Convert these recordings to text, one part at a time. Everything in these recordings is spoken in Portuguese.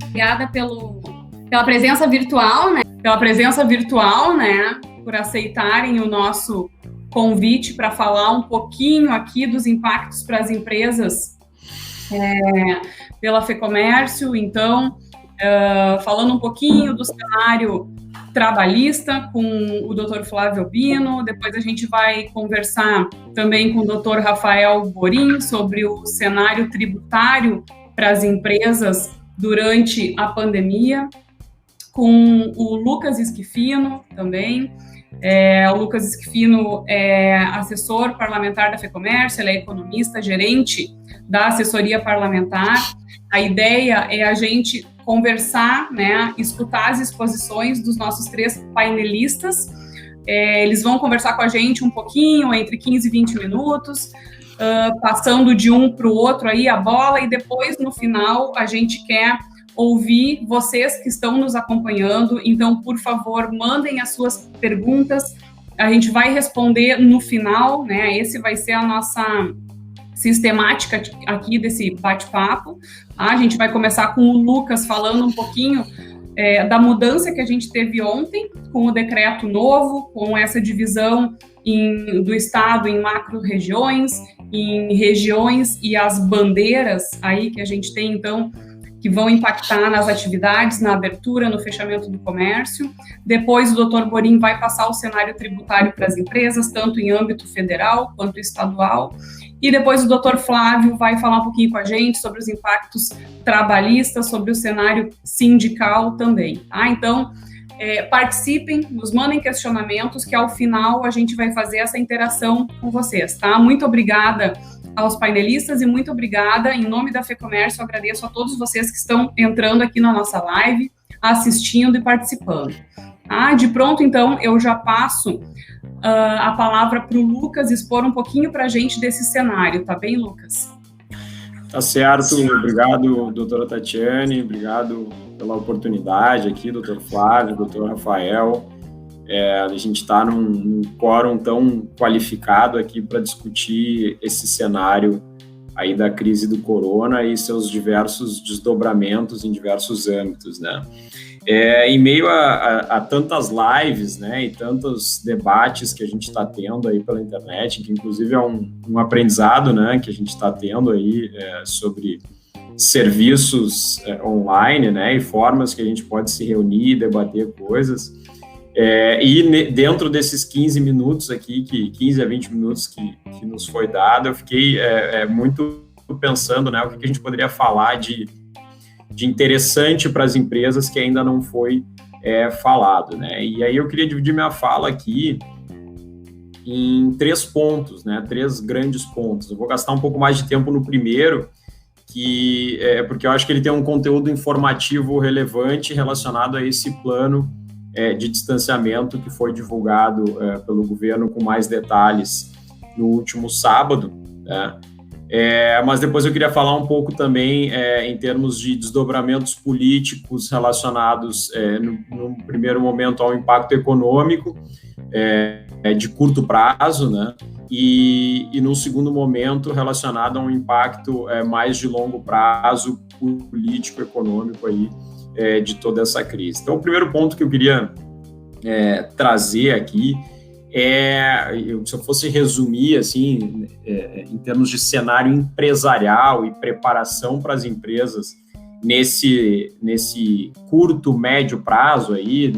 Obrigada pela presença virtual, né? Por aceitarem o nosso convite para falar um pouquinho aqui dos impactos para as empresas pela FEComércio. Então, falando um pouquinho do cenário trabalhista com o Dr. Flávio Albino, depois a gente vai conversar também com o Dr. Rafael Borim sobre o cenário tributário para as empresas durante a pandemia, com o Lucas Esquifino também. O Lucas Esquifino é assessor parlamentar da FEComércio, ele é economista, gerente da assessoria parlamentar. A ideia é a gente conversar, né, escutar as exposições dos nossos 3 painelistas. Eles vão conversar com a gente um pouquinho, entre 15 e 20 minutos, passando de um para o outro aí a bola, e depois, no final, a gente quer ouvir vocês que estão nos acompanhando. Então, por favor, mandem as suas perguntas, a gente vai responder no final, né? Esse vai ser a nossa sistemática aqui desse bate-papo. A gente vai começar com o Lucas falando um pouquinho da mudança que a gente teve ontem com o decreto novo, com essa divisão do Estado em macro-regiões, em regiões e as bandeiras aí que a gente tem, então, que vão impactar nas atividades, na abertura, no fechamento do comércio. Depois o Dr. Borim vai passar o cenário tributário para as empresas, tanto em âmbito federal quanto estadual. E depois o Dr. Flávio vai falar um pouquinho com a gente sobre os impactos trabalhistas, sobre o cenário sindical também. Então, participem, nos mandem questionamentos, que ao final a gente vai fazer essa interação com vocês, tá? Muito obrigada aos painelistas e muito obrigada, em nome da FEComércio, eu agradeço a todos vocês que estão entrando aqui na nossa live, assistindo e participando. De pronto, então, eu já passo a palavra para o Lucas expor um pouquinho para a gente desse cenário, tá bem, Lucas? Tá certo, obrigado, doutora Tatiane, obrigado pela oportunidade aqui, doutor Flávio, doutor Rafael. A gente está num quórum tão qualificado aqui para discutir esse cenário aí da crise do corona e seus diversos desdobramentos em diversos âmbitos, né? Em meio a tantas lives, né, e tantos debates que a gente está tendo aí pela internet, que inclusive é um aprendizado, né, que a gente está tendo aí sobre serviços online, né, e formas que a gente pode se reunir e debater coisas. E dentro desses 15 minutos aqui, 15 a 20 minutos que nos foi dado, eu fiquei muito pensando, né, o que a gente poderia falar de interessante para as empresas que ainda não foi falado, né? E aí eu queria dividir minha fala aqui em 3 pontos, né? 3 grandes pontos. Eu vou gastar um pouco mais de tempo no primeiro, porque eu acho que ele tem um conteúdo informativo relevante relacionado a esse plano de distanciamento que foi divulgado pelo governo com mais detalhes no último sábado, né? Mas depois eu queria falar um pouco também em termos de desdobramentos políticos relacionados, no primeiro momento, ao impacto econômico de curto prazo, né? E no segundo momento relacionado a um impacto mais de longo prazo político-econômico aí, de toda essa crise. Então, o primeiro ponto que eu queria trazer aqui se eu fosse resumir, assim, em termos de cenário empresarial e preparação para as empresas nesse curto, médio prazo aí,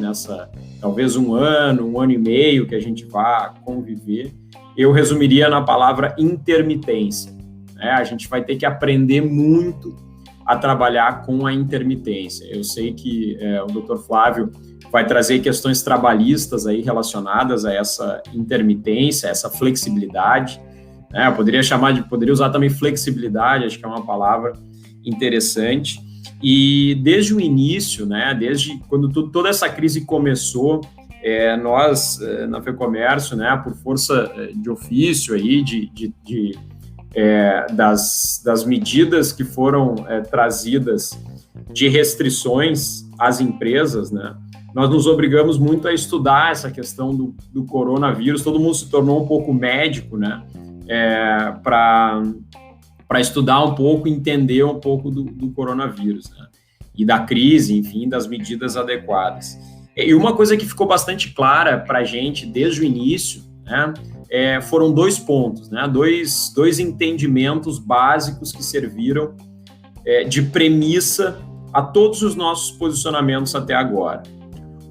talvez um ano e meio que a gente vá conviver, eu resumiria na palavra intermitência, né? A gente vai ter que aprender muito a trabalhar com a intermitência. Eu sei que o Dr. Flávio vai trazer questões trabalhistas aí relacionadas a essa intermitência, essa flexibilidade, né? Poderia usar também flexibilidade, acho que é uma palavra interessante. E desde o início, né, desde quando toda essa crise começou, nós, na FEComércio, né, por força de ofício aí, das medidas que foram trazidas de restrições às empresas, né, nós nos obrigamos muito a estudar essa questão do coronavírus. Todo mundo se tornou um pouco médico, né, para para estudar um pouco, entender um pouco do coronavírus, né? E da crise, enfim, das medidas adequadas. E uma coisa que ficou bastante clara para a gente desde o início, né, foram 2 pontos, né, dois entendimentos básicos que serviram de premissa a todos os nossos posicionamentos até agora.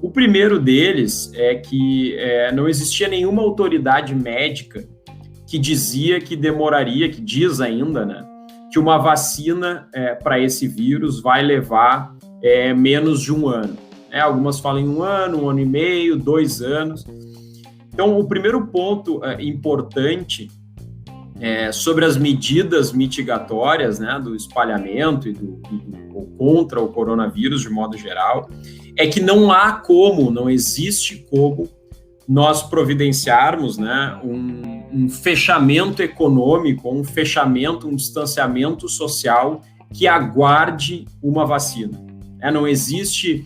O primeiro deles é que não existia nenhuma autoridade médica que dizia que demoraria, que diz ainda, né, que uma vacina para esse vírus vai levar menos de 1 ano. Algumas falam em 1 ano, 1 ano e meio, 2 anos. Então, o primeiro ponto importante sobre as medidas mitigatórias, né, do espalhamento e contra o coronavírus de modo geral, é que não existe como nós providenciarmos, né, um fechamento econômico, um distanciamento social que aguarde uma vacina. Não existe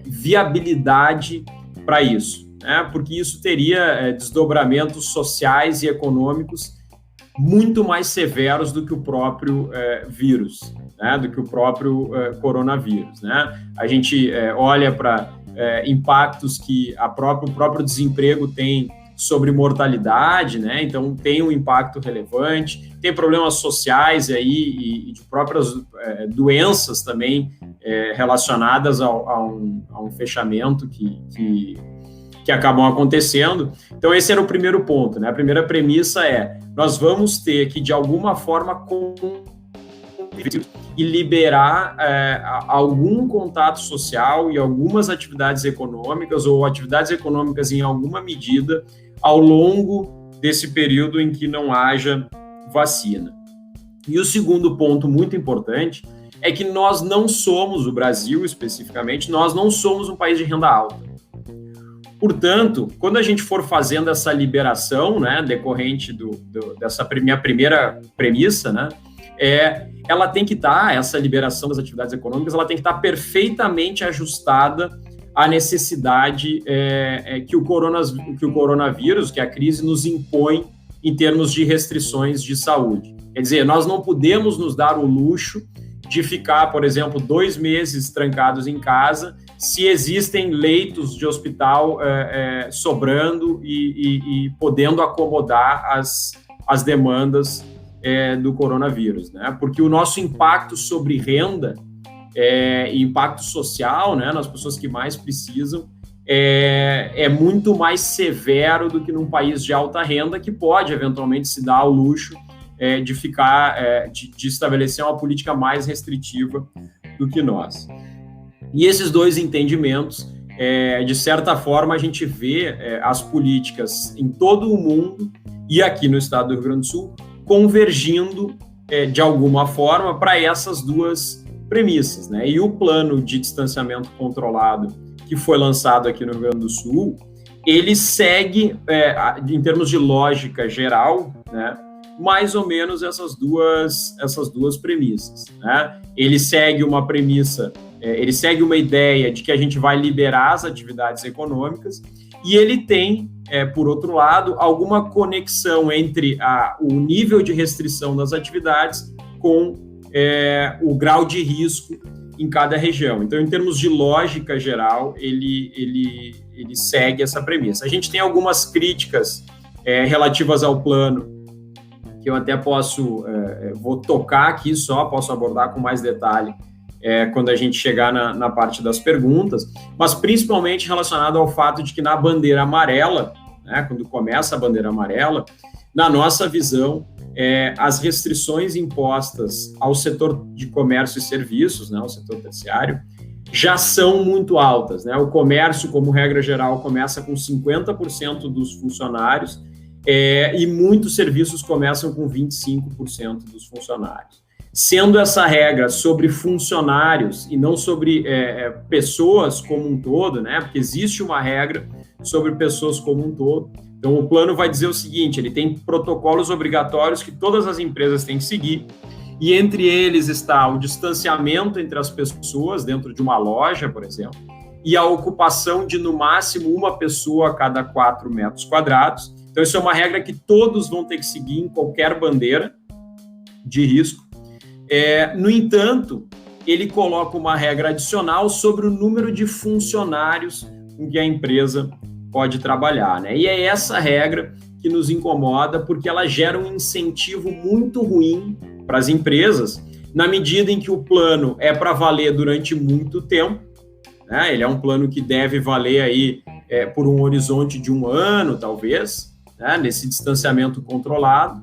viabilidade para isso, né, porque isso teria desdobramentos sociais e econômicos muito mais severos do que o próprio vírus, né, do que o próprio coronavírus, né? A gente olha para impactos que o próprio desemprego tem sobre mortalidade, né? Então tem um impacto relevante, tem problemas sociais aí e de próprias doenças também relacionadas a um fechamento que acabam acontecendo. Então esse era o primeiro ponto, né? A primeira premissa nós vamos ter que de alguma forma e liberar algum contato social e algumas atividades econômicas ou atividades econômicas em alguma medida ao longo desse período em que não haja vacina. E o segundo ponto muito importante é que nós não somos, o Brasil especificamente, nós não somos um país de renda alta. Portanto, quando a gente for fazendo essa liberação, né, decorrente dessa minha primeira premissa, né, ela tem que estar, essa liberação das atividades econômicas, ela tem que estar perfeitamente ajustada à necessidade que o coronavírus, que a crise nos impõe em termos de restrições de saúde. Quer dizer, nós não podemos nos dar o luxo de ficar, por exemplo, 2 meses trancados em casa, se existem leitos de hospital sobrando e podendo acomodar as demandas do coronavírus, né? Porque o nosso impacto sobre renda e impacto social, né, nas pessoas que mais precisam, é muito mais severo do que num país de alta renda que pode, eventualmente, se dar ao luxo de ficar, de estabelecer uma política mais restritiva do que nós. E esses 2 entendimentos, de certa forma, a gente vê as políticas em todo o mundo e aqui no estado do Rio Grande do Sul convergindo, de alguma forma, para essas 2 premissas, né? E o plano de distanciamento controlado que foi lançado aqui no Rio Grande do Sul, ele segue, em termos de lógica geral, né, mais ou menos essas duas premissas, né? Ele segue uma premissa, ele segue uma ideia de que a gente vai liberar as atividades econômicas e ele tem, por outro lado, alguma conexão entre o nível de restrição das atividades com o grau de risco em cada região. Então, em termos de lógica geral, ele segue essa premissa. A gente tem algumas críticas relativas ao plano, que eu até vou tocar aqui só, posso abordar com mais detalhe quando a gente chegar na parte das perguntas, mas principalmente relacionado ao fato de que na bandeira amarela, né, quando começa a bandeira amarela, na nossa visão, as restrições impostas ao setor de comércio e serviços, né, ao setor terciário, já são muito altas, né? O comércio, como regra geral, começa com 50% dos funcionários e muitos serviços começam com 25% dos funcionários. Sendo essa regra sobre funcionários e não sobre pessoas como um todo, né? Porque existe uma regra sobre pessoas como um todo. Então, o plano vai dizer o seguinte, ele tem protocolos obrigatórios que todas as empresas têm que seguir, e entre eles está o distanciamento entre as pessoas dentro de uma loja, por exemplo, e a ocupação de, no máximo, uma pessoa a cada 4 metros quadrados. Então, isso é uma regra que todos vão ter que seguir em qualquer bandeira, de risco. No entanto, ele coloca uma regra adicional sobre o número de funcionários com que a empresa pode trabalhar, né? E é essa regra que nos incomoda, porque ela gera um incentivo muito ruim para as empresas, na medida em que o plano é para valer durante muito tempo, né? Ele é um plano que deve valer aí por um horizonte de 1 ano, talvez, né? Nesse distanciamento controlado.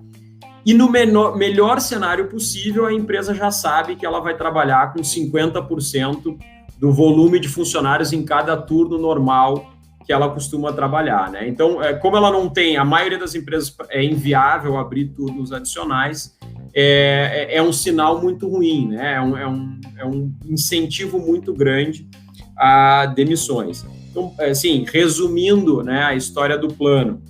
E no melhor cenário possível, a empresa já sabe que ela vai trabalhar com 50% do volume de funcionários em cada turno normal que ela costuma trabalhar, né? Então, como ela não tem, a maioria das empresas é inviável abrir turnos adicionais, é um sinal muito ruim, né? É um incentivo muito grande a demissões. Então, assim, resumindo, né, a história do plano,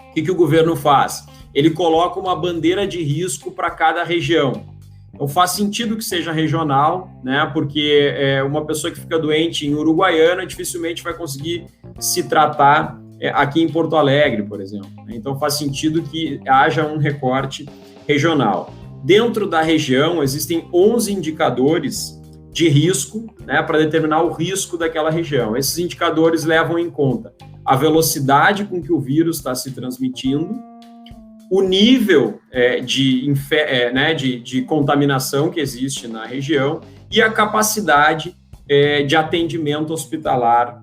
o que o governo faz? Ele coloca uma bandeira de risco para cada região. Então, faz sentido que seja regional, né? Porque uma pessoa que fica doente em Uruguaiana dificilmente vai conseguir se tratar aqui em Porto Alegre, por exemplo. Então, faz sentido que haja um recorte regional. Dentro da região, existem 11 indicadores de risco, né, para determinar o risco daquela região. Esses indicadores levam em conta a velocidade com que o vírus está se transmitindo, o nível de contaminação que existe na região e a capacidade de atendimento hospitalar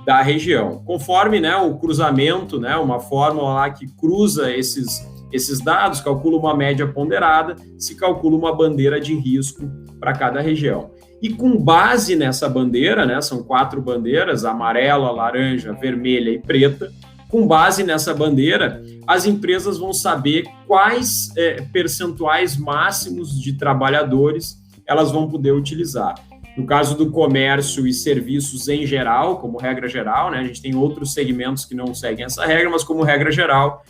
da região. Conforme, né, o cruzamento, né, uma fórmula lá que cruza esses dados, calcula uma média ponderada, se calcula uma bandeira de risco para cada região. E com base nessa bandeira, né, são 4 bandeiras, amarela, laranja, vermelha e preta, com base nessa bandeira, as empresas vão saber quais percentuais máximos de trabalhadores elas vão poder utilizar. No caso do comércio e serviços em geral, como regra geral, né, a gente tem outros segmentos que não seguem essa regra, mas como regra geral,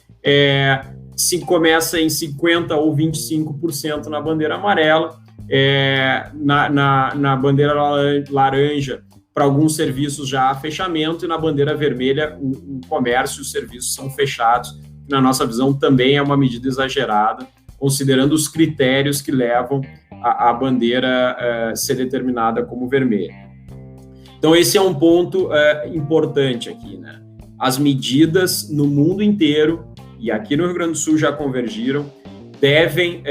se começa em 50% ou 25% na bandeira amarela, na bandeira laranja, para alguns serviços já há fechamento, e na bandeira vermelha o comércio e os serviços são fechados, que na nossa visão também é uma medida exagerada, considerando os critérios que levam a bandeira ser determinada como vermelha. Então esse é um ponto importante aqui, né? As medidas no mundo inteiro, e aqui no Rio Grande do Sul já convergiram, devem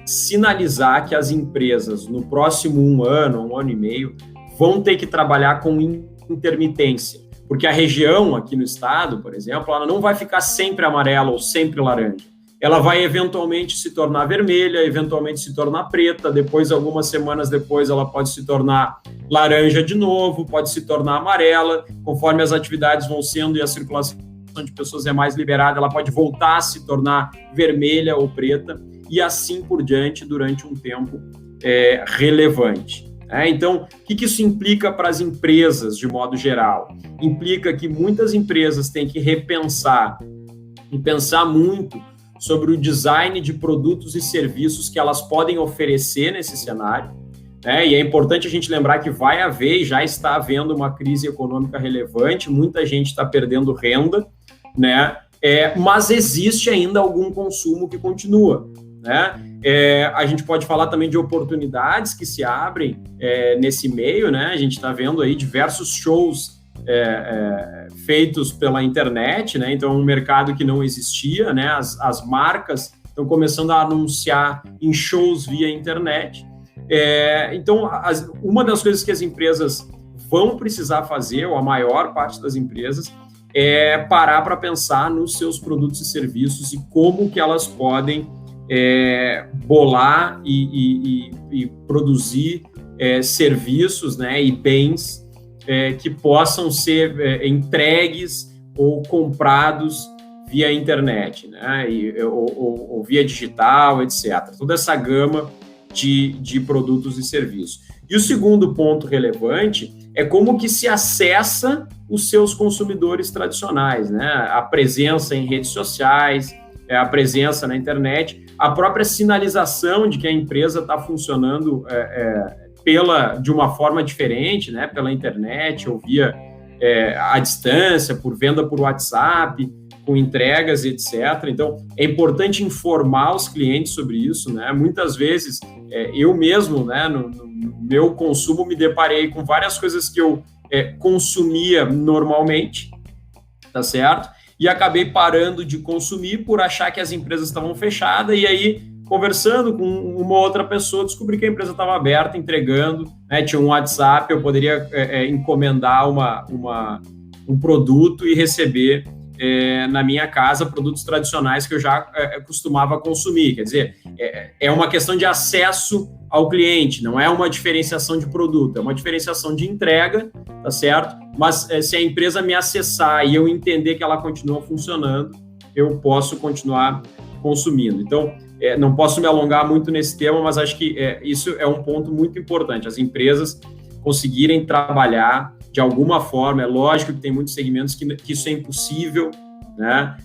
sinalizar que as empresas no próximo 1 ano, 1 ano e meio, vão ter que trabalhar com intermitência, porque a região aqui no estado, por exemplo, ela não vai ficar sempre amarela ou sempre laranja. Ela vai eventualmente se tornar vermelha, eventualmente se tornar preta, depois, algumas semanas depois, ela pode se tornar laranja de novo, pode se tornar amarela, conforme as atividades vão sendo e a circulação de pessoas é mais liberada, ela pode voltar a se tornar vermelha ou preta, e assim por diante durante um tempo relevante. Então, o que isso implica para as empresas, de modo geral? Implica que muitas empresas têm que repensar e pensar muito sobre o design de produtos e serviços que elas podem oferecer nesse cenário, né? E é importante a gente lembrar que vai haver e já está havendo uma crise econômica relevante, muita gente está perdendo renda, né? Mas existe ainda algum consumo que continua, né? A gente pode falar também de oportunidades que se abrem nesse meio, né? A gente está vendo aí diversos shows feitos pela internet, né? Então, um mercado que não existia, né? As marcas estão começando a anunciar em shows via internet. Então, uma das coisas que as empresas vão precisar fazer, ou a maior parte das empresas, é parar para pensar nos seus produtos e serviços e como que elas podem bolar e produzir serviços, né, e bens que possam ser entregues ou comprados via internet, né, ou via digital, etc. Toda essa gama de produtos e serviços. E o segundo ponto relevante é como que se acessa os seus consumidores tradicionais, né? A presença em redes sociais, a presença na internet, a própria sinalização de que a empresa está funcionando de uma forma diferente, né? Pela internet ou via à distância, por venda por WhatsApp, com entregas, etc. Então, é importante informar os clientes sobre isso, né? Muitas vezes, eu mesmo, né, no meu consumo, me deparei com várias coisas que eu consumia normalmente, tá certo? E acabei parando de consumir por achar que as empresas estavam fechadas, e aí, conversando com uma outra pessoa, descobri que a empresa estava aberta, entregando, né? Tinha um WhatsApp, eu poderia encomendar um produto e receber na minha casa produtos tradicionais que eu já costumava consumir. Quer dizer, é uma questão de acesso ao cliente, não é uma diferenciação de produto, é uma diferenciação de entrega, tá certo? Mas se a empresa me acessar e eu entender que ela continua funcionando, eu posso continuar consumindo. Então, não posso me alongar muito nesse tema, mas acho que isso é um ponto muito importante, as empresas conseguirem trabalhar de alguma forma. É lógico que tem muitos segmentos que isso é impossível, né?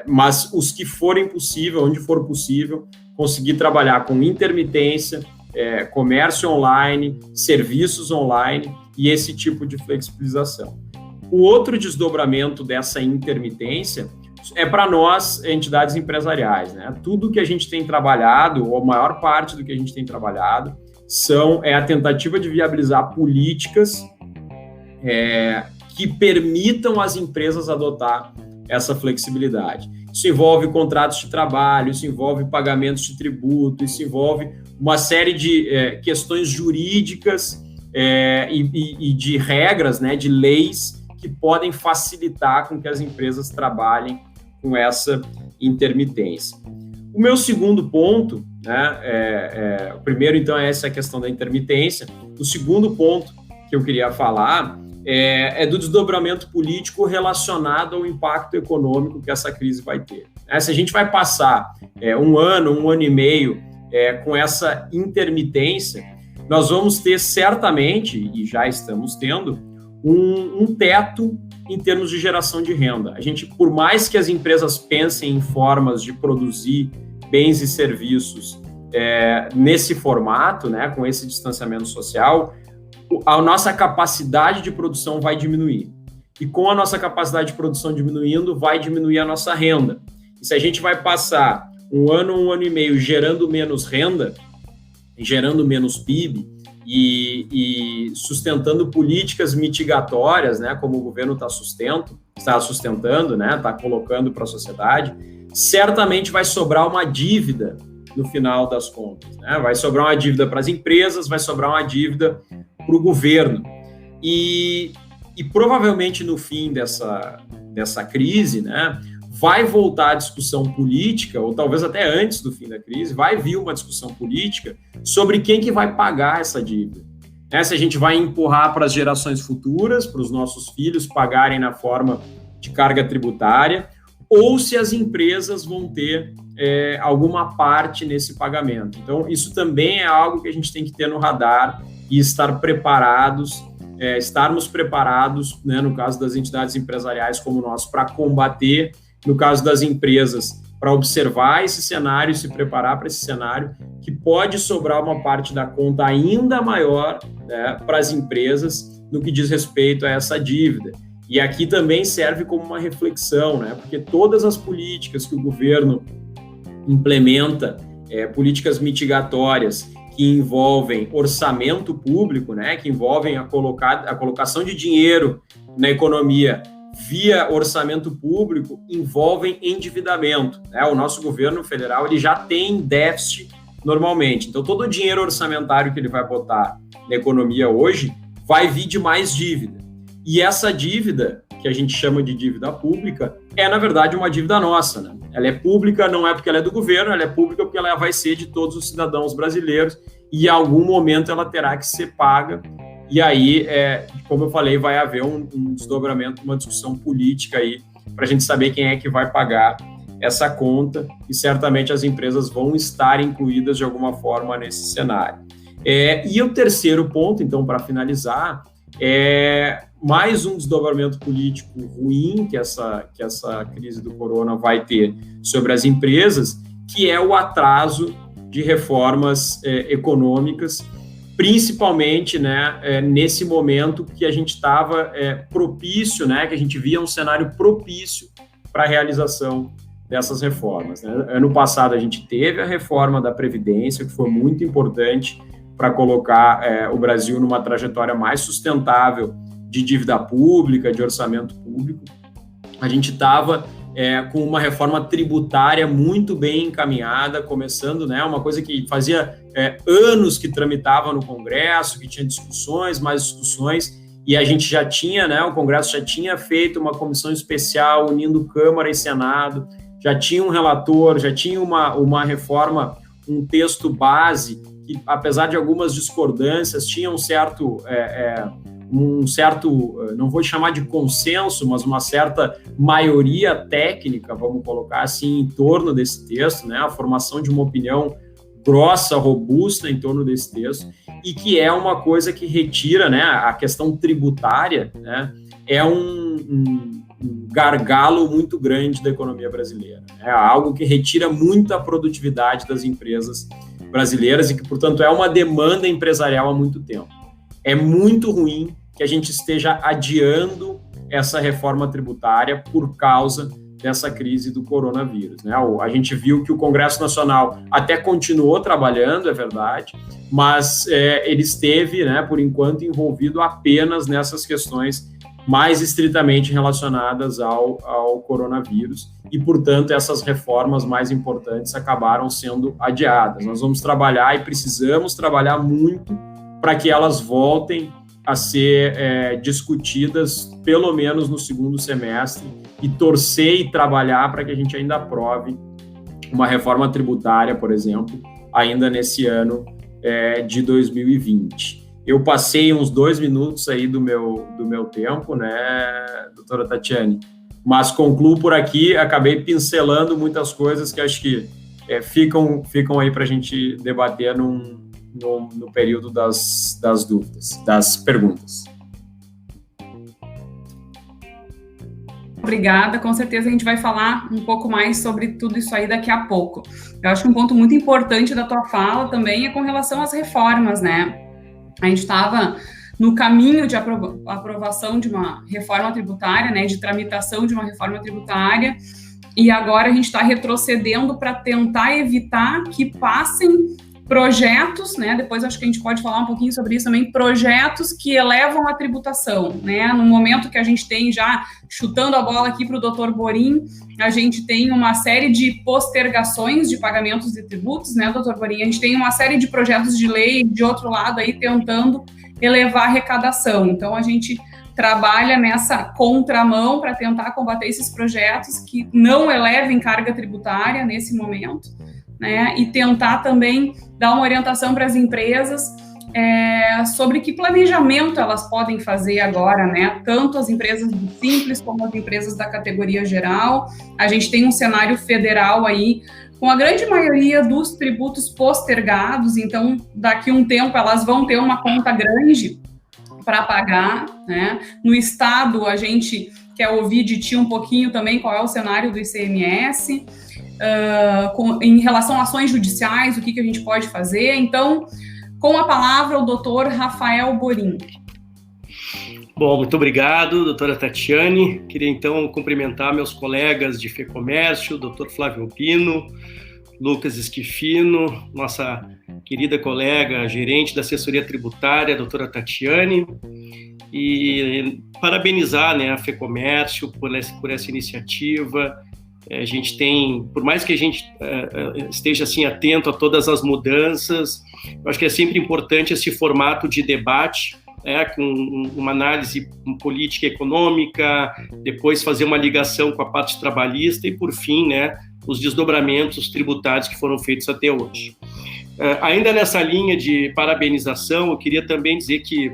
Mas os que forem possível, onde for possível, conseguir trabalhar com intermitência, comércio online, serviços online e esse tipo de flexibilização. O outro desdobramento dessa intermitência é para nós, entidades empresariais, né? Tudo que a gente tem trabalhado, ou a maior parte do que a gente tem trabalhado, é a tentativa de viabilizar políticas que permitam às empresas adotar essa flexibilidade. Isso envolve contratos de trabalho, isso envolve pagamentos de tributo, isso envolve uma série de questões jurídicas e de regras, né, de leis que podem facilitar com que as empresas trabalhem com essa intermitência. O meu segundo ponto, né, o primeiro, então, é essa questão da intermitência. O segundo ponto que eu queria falar é do desdobramento político relacionado ao impacto econômico que essa crise vai ter. Se a gente vai passar um ano e meio com essa intermitência, nós vamos ter certamente, e já estamos tendo, um teto em termos de geração de renda. A gente, por mais que as empresas pensem em formas de produzir bens e serviços nesse formato, né, com esse distanciamento social, a nossa capacidade de produção vai diminuir. E com a nossa capacidade de produção diminuindo, vai diminuir a nossa renda. E se a gente vai passar um ano e meio gerando menos renda, gerando menos PIB e sustentando políticas mitigatórias, né, como o governo está sustentando, né, está colocando para a sociedade, certamente vai sobrar uma dívida no final das contas, né? Vai sobrar uma dívida para as empresas, vai sobrar uma dívida para o governo. E provavelmente no fim dessa crise, né, vai voltar a discussão política, ou talvez até antes do fim da crise, vai vir uma discussão política sobre quem que vai pagar essa dívida. Se a gente vai empurrar para as gerações futuras, para os nossos filhos pagarem na forma de carga tributária, ou se as empresas vão ter alguma parte nesse pagamento. Então, isso também é algo que a gente tem que ter no radar e estarmos preparados, né, no caso das entidades empresariais como nós, para combater, no caso das empresas, para observar esse cenário e se preparar para esse cenário, que pode sobrar uma parte da conta ainda maior, né, para as empresas no que diz respeito a essa dívida. E aqui também serve como uma reflexão, né, porque todas as políticas que o governo implementa, políticas mitigatórias que envolvem orçamento público, né, que envolvem a colocação de dinheiro na economia via orçamento público, envolvem endividamento, né? O nosso governo federal ele já tem déficit normalmente, então todo o dinheiro orçamentário que ele vai botar na economia hoje vai vir de mais dívida. E essa dívida, que a gente chama de dívida pública, na verdade, uma dívida nossa, né? Ela é pública, não é porque ela é do governo, ela é pública porque ela vai ser de todos os cidadãos brasileiros e em algum momento ela terá que ser paga. E aí, como eu falei, vai haver um desdobramento, uma discussão política aí para a gente saber quem é que vai pagar essa conta e certamente as empresas vão estar incluídas de alguma forma nesse cenário. E o terceiro ponto, então, para finalizar, mais um desdobramento político ruim que essa crise do corona vai ter sobre as empresas, que é o atraso de reformas econômicas principalmente, né, nesse momento que a gente estava propício, né, que a gente via um cenário propício para a realização dessas reformas, né? Ano passado a gente teve a reforma da Previdência, que foi muito importante para colocar o Brasil numa trajetória mais sustentável de dívida pública, de orçamento público. A gente estava com uma reforma tributária muito bem encaminhada, começando, né, uma coisa que fazia anos que tramitava no Congresso, que tinha discussões, mais discussões, e a gente já tinha, né, o Congresso já tinha feito uma comissão especial unindo Câmara e Senado, já tinha um relator, já tinha uma reforma, um texto base, que apesar de algumas discordâncias, tinha um certo, não vou chamar de consenso, mas uma certa maioria técnica, vamos colocar assim, em torno desse texto, né, a formação de uma opinião grossa, robusta em torno desse texto, e que é uma coisa que retira, né, a questão tributária, né, é um gargalo muito grande da economia brasileira. É algo que retira muita produtividade das empresas brasileiras e que, portanto, é uma demanda empresarial há muito tempo. É muito ruim que a gente esteja adiando essa reforma tributária por causa dessa crise do coronavírus, né? A gente viu que o Congresso Nacional até continuou trabalhando, é verdade, mas ele esteve, né, por enquanto, envolvido apenas nessas questões mais estritamente relacionadas ao coronavírus e, portanto, essas reformas mais importantes acabaram sendo adiadas. Nós vamos trabalhar e precisamos trabalhar muito para que elas voltem a ser discutidas, pelo menos no segundo semestre, e torcer e trabalhar para que a gente ainda aprove uma reforma tributária, por exemplo, ainda nesse ano de 2020. Eu passei uns 2 minutos aí do meu tempo, né, doutora Tatiane? Mas concluo por aqui, acabei pincelando muitas coisas que acho que ficam aí para a gente debater no período das dúvidas, das perguntas. Obrigada, com certeza a gente vai falar um pouco mais sobre tudo isso aí daqui a pouco. Eu acho que um ponto muito importante da tua fala também é com relação às reformas, né? A gente estava no caminho de aprovação de uma reforma tributária, né, de tramitação de uma reforma tributária, e agora a gente está retrocedendo para tentar evitar que passem projetos, né, depois acho que a gente pode falar um pouquinho sobre isso também, projetos que elevam a tributação, né, no momento que a gente tem já, chutando a bola aqui para o Dr. Borim, a gente tem uma série de postergações de pagamentos de tributos, né, Dr. Borim, a gente tem uma série de projetos de lei, de outro lado aí, tentando elevar a arrecadação, então a gente trabalha nessa contramão para tentar combater esses projetos que não elevem carga tributária nesse momento, né, e tentar também dar uma orientação para as empresas sobre que planejamento elas podem fazer agora, né, tanto as empresas do Simples como as empresas da categoria geral. A gente tem um cenário federal aí com a grande maioria dos tributos postergados, então daqui a um tempo elas vão ter uma conta grande para pagar, né. No estado a gente quer ouvir de ti um pouquinho também qual é o cenário do ICMS, em relação a ações judiciais, o que a gente pode fazer. Então, com a palavra, o doutor Rafael Borim. Bom, muito obrigado, doutora Tatiane. Queria, então, cumprimentar meus colegas de FEComércio, doutor Flávio Pino, Lucas Esquifino, nossa querida colega, gerente da assessoria tributária, doutora Tatiane, e parabenizar, né, a FEComércio por essa iniciativa. A gente tem, por mais que a gente esteja assim atento a todas as mudanças, eu acho que é sempre importante esse formato de debate, com uma análise política e econômica, depois fazer uma ligação com a parte trabalhista e, por fim, né, os desdobramentos tributários que foram feitos até hoje. Ainda nessa linha de parabenização, eu queria também dizer que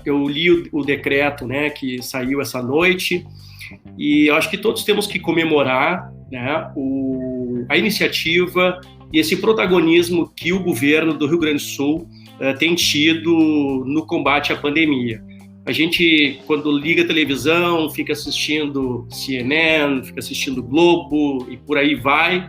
eu li o decreto, né, que saiu essa noite, e eu acho que todos temos que comemorar, né, a iniciativa e esse protagonismo que o governo do Rio Grande do Sul tem tido no combate à pandemia. A gente, quando liga a televisão, fica assistindo CNN, fica assistindo Globo e por aí vai,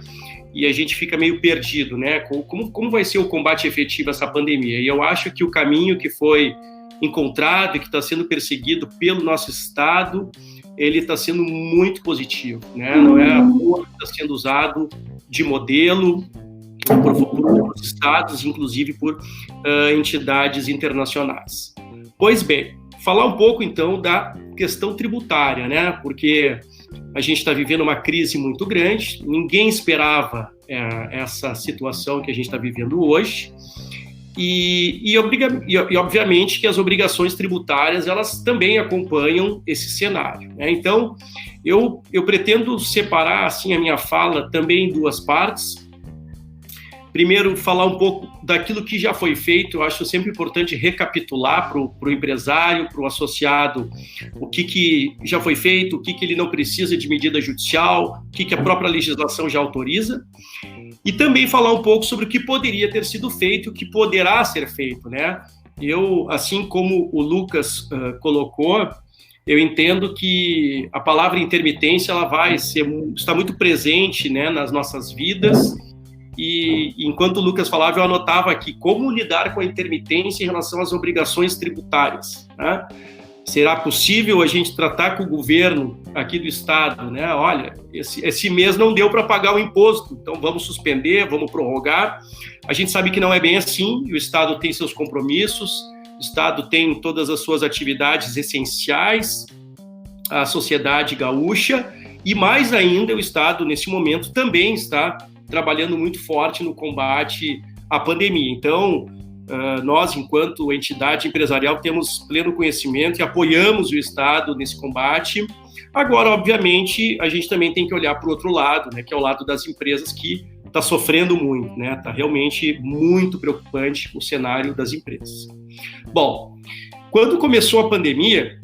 e a gente fica meio perdido, né? Como vai ser o combate efetivo a essa pandemia? E eu acho que o caminho que foi encontrado e que está sendo perseguido pelo nosso Estado, ele está sendo muito positivo, né? Não é a rua que está sendo usado de modelo por outros estados, inclusive por entidades internacionais. Pois bem, falar um pouco então da questão tributária, né? Porque a gente está vivendo uma crise muito grande, ninguém esperava essa situação que a gente está vivendo hoje, e obviamente que as obrigações tributárias elas também acompanham esse cenário, né? Então, eu pretendo separar assim, a minha fala também em duas partes. Primeiro, falar um pouco daquilo que já foi feito. Eu acho sempre importante recapitular para o empresário, para o associado, o que já foi feito, o que ele não precisa de medida judicial, o que a própria legislação já autoriza. E também falar um pouco sobre o que poderia ter sido feito, o que poderá ser feito, né? Eu, assim como o Lucas colocou, eu entendo que a palavra intermitência ela está muito presente, né, nas nossas vidas. E enquanto o Lucas falava, eu anotava aqui como lidar com a intermitência em relação às obrigações tributárias, né? Será possível a gente tratar com o governo aqui do estado, né? Olha, esse mês não deu para pagar o imposto, então vamos suspender, vamos prorrogar. A gente sabe que não é bem assim, o estado tem seus compromissos, o estado tem todas as suas atividades essenciais, a sociedade gaúcha, e mais ainda o estado, nesse momento, também está trabalhando muito forte no combate à pandemia. Então, nós, enquanto entidade empresarial, temos pleno conhecimento e apoiamos o Estado nesse combate. Agora, obviamente, a gente também tem que olhar para o outro lado, né, que é o lado das empresas que está sofrendo muito, né? Está realmente muito preocupante o cenário das empresas. Bom, quando começou a pandemia,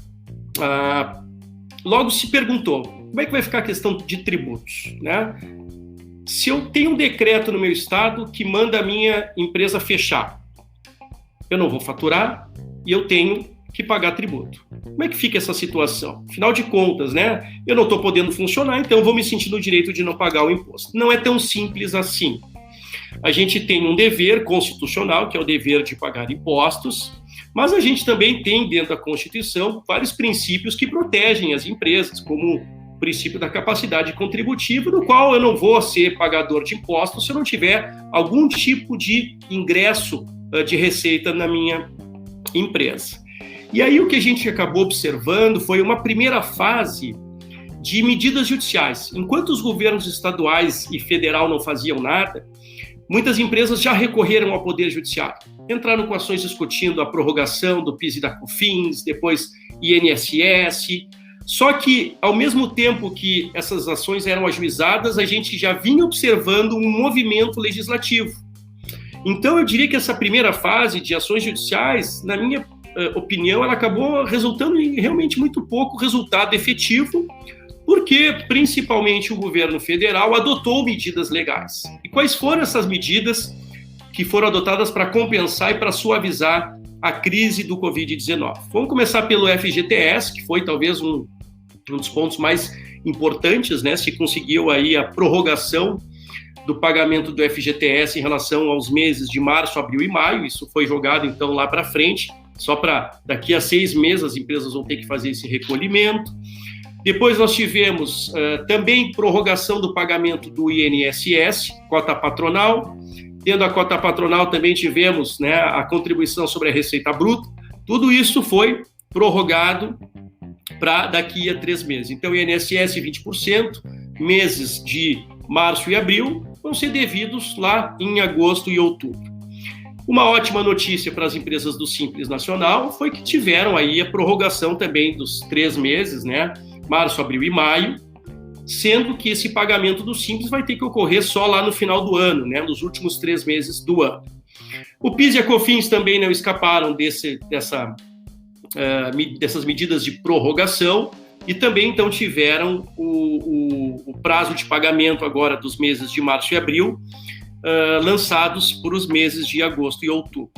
logo se perguntou, como é que vai ficar a questão de tributos, né? Se eu tenho um decreto no meu estado que manda a minha empresa fechar, eu não vou faturar e eu tenho que pagar tributo. Como é que fica essa situação? Afinal de contas, né? Eu não estou podendo funcionar, então eu vou me sentir no direito de não pagar o imposto. Não é tão simples assim. A gente tem um dever constitucional, que é o dever de pagar impostos, mas a gente também tem dentro da Constituição vários princípios que protegem as empresas, como o princípio da capacidade contributiva, no qual eu não vou ser pagador de impostos se eu não tiver algum tipo de ingresso de receita na minha empresa. E aí o que a gente acabou observando foi uma primeira fase de medidas judiciais. Enquanto os governos estaduais e federal não faziam nada, muitas empresas já recorreram ao Poder Judiciário. Entraram com ações discutindo a prorrogação do PIS e da COFINS, depois INSS. Só que, ao mesmo tempo que essas ações eram ajuizadas, a gente já vinha observando um movimento legislativo. Então, eu diria que essa primeira fase de ações judiciais, na minha opinião, ela acabou resultando em realmente muito pouco resultado efetivo, porque, principalmente, o governo federal adotou medidas legais. E quais foram essas medidas que foram adotadas para compensar e para suavizar a crise do Covid-19? Vamos começar pelo FGTS, que foi talvez um dos pontos mais importantes, né? Se conseguiu aí a prorrogação do pagamento do FGTS em relação aos meses de março, abril e maio. Isso foi jogado, então, lá para frente. Só para daqui a 6 meses as empresas vão ter que fazer esse recolhimento. Depois nós tivemos também prorrogação do pagamento do INSS, cota patronal. Tendo a cota patronal, também tivemos, né, a contribuição sobre a receita bruta. Tudo isso foi prorrogado para daqui a 3 meses. Então, INSS 20%, meses de março e abril vão ser devidos lá em agosto e outubro. Uma ótima notícia para as empresas do Simples Nacional foi que tiveram aí a prorrogação também dos 3 meses, né? Março, abril e maio, sendo que esse pagamento do Simples vai ter que ocorrer só lá no final do ano, né? Nos últimos 3 meses do ano. O PIS e a COFINS também não escaparam dessas medidas de prorrogação e também, então, tiveram o prazo de pagamento agora dos meses de março e abril lançados por os meses de agosto e outubro.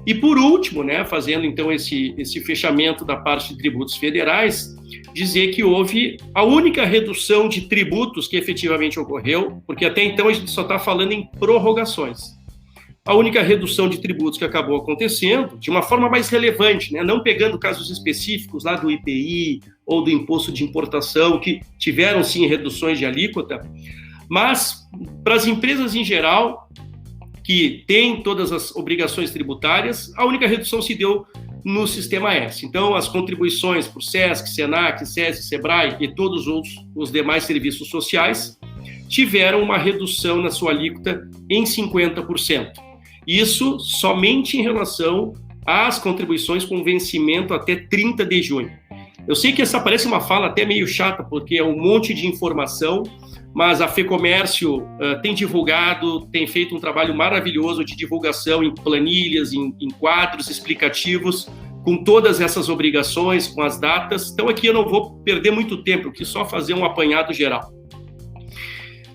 E, por último, né, fazendo, então, esse fechamento da parte de tributos federais, dizer que houve a única redução de tributos que efetivamente ocorreu, porque até então a gente só está falando em prorrogações. A única redução de tributos que acabou acontecendo, de uma forma mais relevante, né? Não pegando casos específicos lá do IPI ou do imposto de importação, que tiveram sim reduções de alíquota, mas para as empresas em geral, que têm todas as obrigações tributárias, a única redução se deu no Sistema S. Então, as contribuições por SESC, SENAC, SESI, SEBRAE e todos os demais serviços sociais tiveram uma redução na sua alíquota em 50%. Isso somente em relação às contribuições com vencimento até 30 de junho. Eu sei que essa parece uma fala até meio chata, porque é um monte de informação, mas a FEComércio tem divulgado, tem feito um trabalho maravilhoso de divulgação em planilhas, em quadros explicativos, com todas essas obrigações, com as datas. Então aqui eu não vou perder muito tempo, eu quis só fazer um apanhado geral.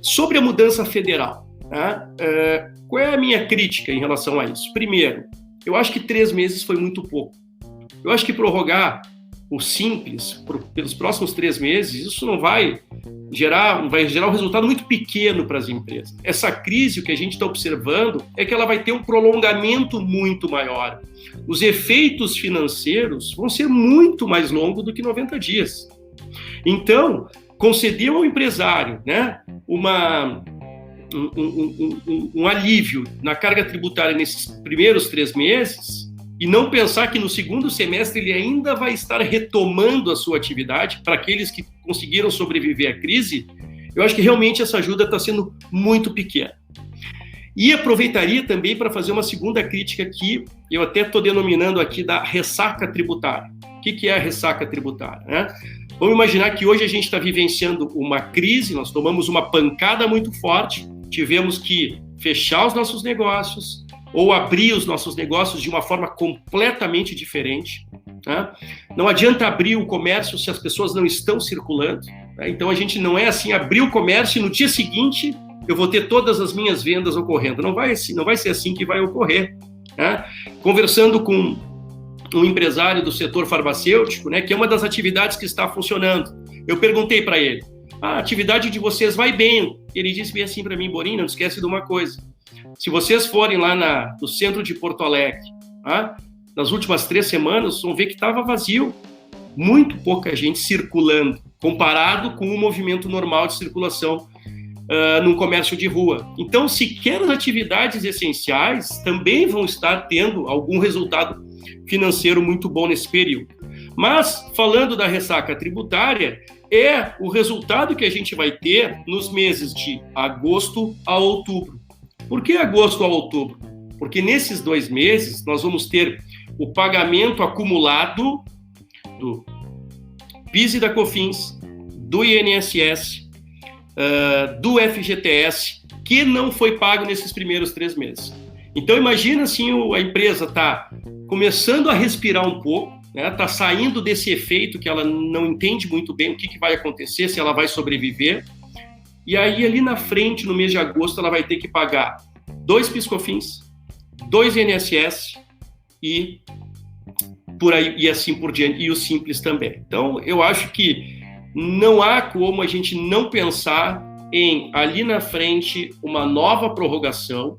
Sobre a mudança federal, né? Qual é a minha crítica em relação a isso? Primeiro, eu acho que 3 meses foi muito pouco. Eu acho que prorrogar o Simples pelos próximos 3 meses, isso não vai gerar um resultado muito pequeno para as empresas. Essa crise, o que a gente está observando, é que ela vai ter um prolongamento muito maior. Os efeitos financeiros vão ser muito mais longos do que 90 dias. Então, conceder ao empresário, né, um alívio na carga tributária nesses primeiros 3 meses e não pensar que no segundo semestre ele ainda vai estar retomando a sua atividade para aqueles que conseguiram sobreviver à crise, eu acho que realmente essa ajuda está sendo muito pequena. E aproveitaria também para fazer uma segunda crítica que eu até estou denominando aqui da ressaca tributária. O que é a ressaca tributária, né? Vamos imaginar que hoje a gente está vivenciando uma crise, nós tomamos uma pancada muito forte, tivemos que fechar os nossos negócios ou abrir os nossos negócios de uma forma completamente diferente, né? Não adianta abrir o comércio se as pessoas não estão circulando, né? Então a gente não é assim, abrir o comércio e no dia seguinte eu vou ter todas as minhas vendas ocorrendo. Não vai ser assim que vai ocorrer, né? Conversando com um empresário do setor farmacêutico, né, que é uma das atividades que está funcionando, eu perguntei para ele, a atividade de vocês vai bem? Ele disse bem assim para mim, Borim, não esquece de uma coisa, se vocês forem lá no centro de Porto Alegre, tá? Nas últimas 3 semanas, vão ver que estava vazio, muito pouca gente circulando, comparado com o movimento normal de circulação num comércio de rua. Então, sequer as atividades essenciais também vão estar tendo algum resultado financeiro muito bom nesse período. Mas, falando da ressaca tributária, é o resultado que a gente vai ter nos meses de agosto a outubro. Por que agosto a outubro? Porque nesses 2 meses nós vamos ter o pagamento acumulado do PIS e da COFINS, do INSS, do FGTS, que não foi pago nesses primeiros 3 meses. Então imagina assim, a empresa está começando a respirar um pouco, né? Está saindo desse efeito que ela não entende muito bem o que vai acontecer, se ela vai sobreviver, e aí ali na frente, no mês de agosto, ela vai ter que pagar 2 PIS/COFINS, 2 INSS e por aí, e assim por diante, e o Simples também. Então eu acho que não há como a gente não pensar em, ali na frente, uma nova prorrogação,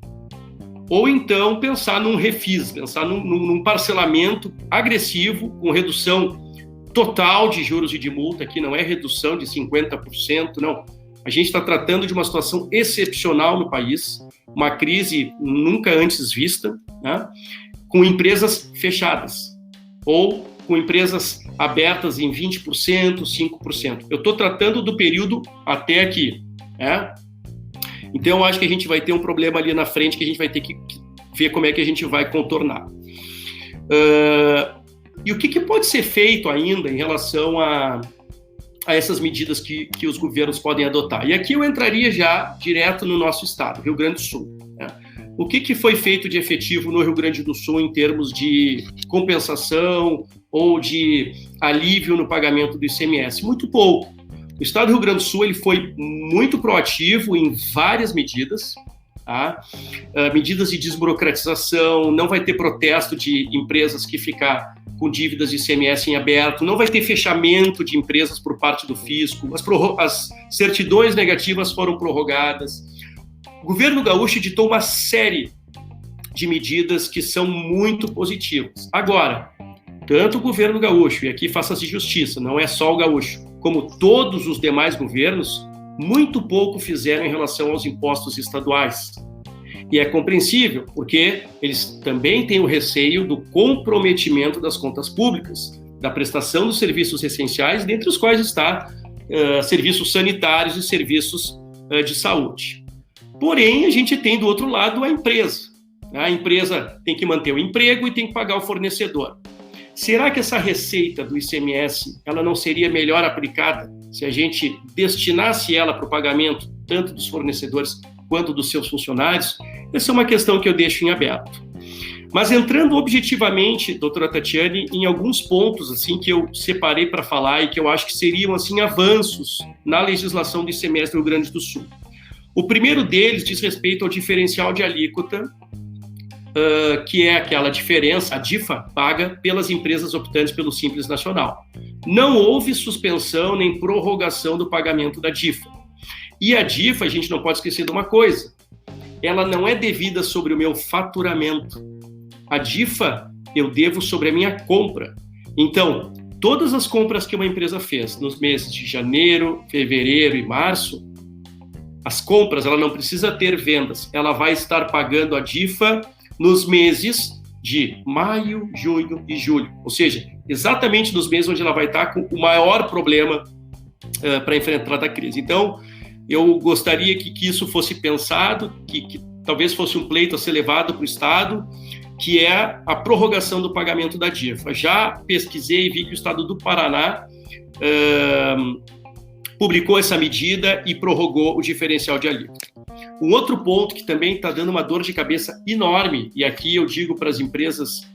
ou então pensar num refis, pensar num parcelamento agressivo, com redução total de juros e de multa, que não é redução de 50%, não. A gente está tratando de uma situação excepcional no país, uma crise nunca antes vista, né? Com empresas fechadas, ou com empresas abertas em 20%, 5%. Eu estou tratando do período até aqui, né? Então, eu acho que a gente vai ter um problema ali na frente que a gente vai ter que ver como é que a gente vai contornar. E o que pode ser feito ainda em relação a essas medidas que os governos podem adotar? E aqui eu entraria já direto no nosso estado, Rio Grande do Sul, né? O que foi feito de efetivo no Rio Grande do Sul em termos de compensação ou de alívio no pagamento do ICMS? Muito pouco. O estado do Rio Grande do Sul ele foi muito proativo em várias medidas, Tá? Medidas de desburocratização, não vai ter protesto de empresas que ficam com dívidas de ICMS em aberto, não vai ter fechamento de empresas por parte do fisco, as certidões negativas foram prorrogadas. O governo gaúcho editou uma série de medidas que são muito positivas. Agora, tanto o governo gaúcho, e aqui faça-se justiça, não é só o gaúcho, como todos os demais governos, muito pouco fizeram em relação aos impostos estaduais. E é compreensível, porque eles também têm o receio do comprometimento das contas públicas, da prestação dos serviços essenciais, dentre os quais está serviços sanitários e serviços de saúde. Porém, a gente tem do outro lado a empresa. A empresa tem que manter o emprego e tem que pagar o fornecedor. Será que essa receita do ICMS ela não seria melhor aplicada se a gente destinasse ela para o pagamento tanto dos fornecedores quanto dos seus funcionários? Essa é uma questão que eu deixo em aberto. Mas entrando objetivamente, doutora Tatiane, em alguns pontos assim que eu separei para falar e que eu acho que seriam assim avanços na legislação do ICMS do Rio Grande do Sul. O primeiro deles diz respeito ao diferencial de alíquota, que é aquela diferença, a DIFA, paga pelas empresas optantes pelo Simples Nacional. Não houve suspensão nem prorrogação do pagamento da DIFA. E a DIFA, a gente não pode esquecer de uma coisa, ela não é devida sobre o meu faturamento. A DIFA eu devo sobre a minha compra. Então, todas as compras que uma empresa fez nos meses de janeiro, fevereiro e março, as compras, ela não precisa ter vendas, ela vai estar pagando a DIFA nos meses de maio, junho e julho. Ou seja, exatamente nos meses onde ela vai estar com o maior problema para enfrentar a crise. Então, eu gostaria que isso fosse pensado, que talvez fosse um pleito a ser levado para o Estado, que é a prorrogação do pagamento da DIFA. Já pesquisei e vi que o Estado do Paraná publicou essa medida e prorrogou o diferencial de alíquota. Um outro ponto que também está dando uma dor de cabeça enorme, e aqui eu digo para as empresas,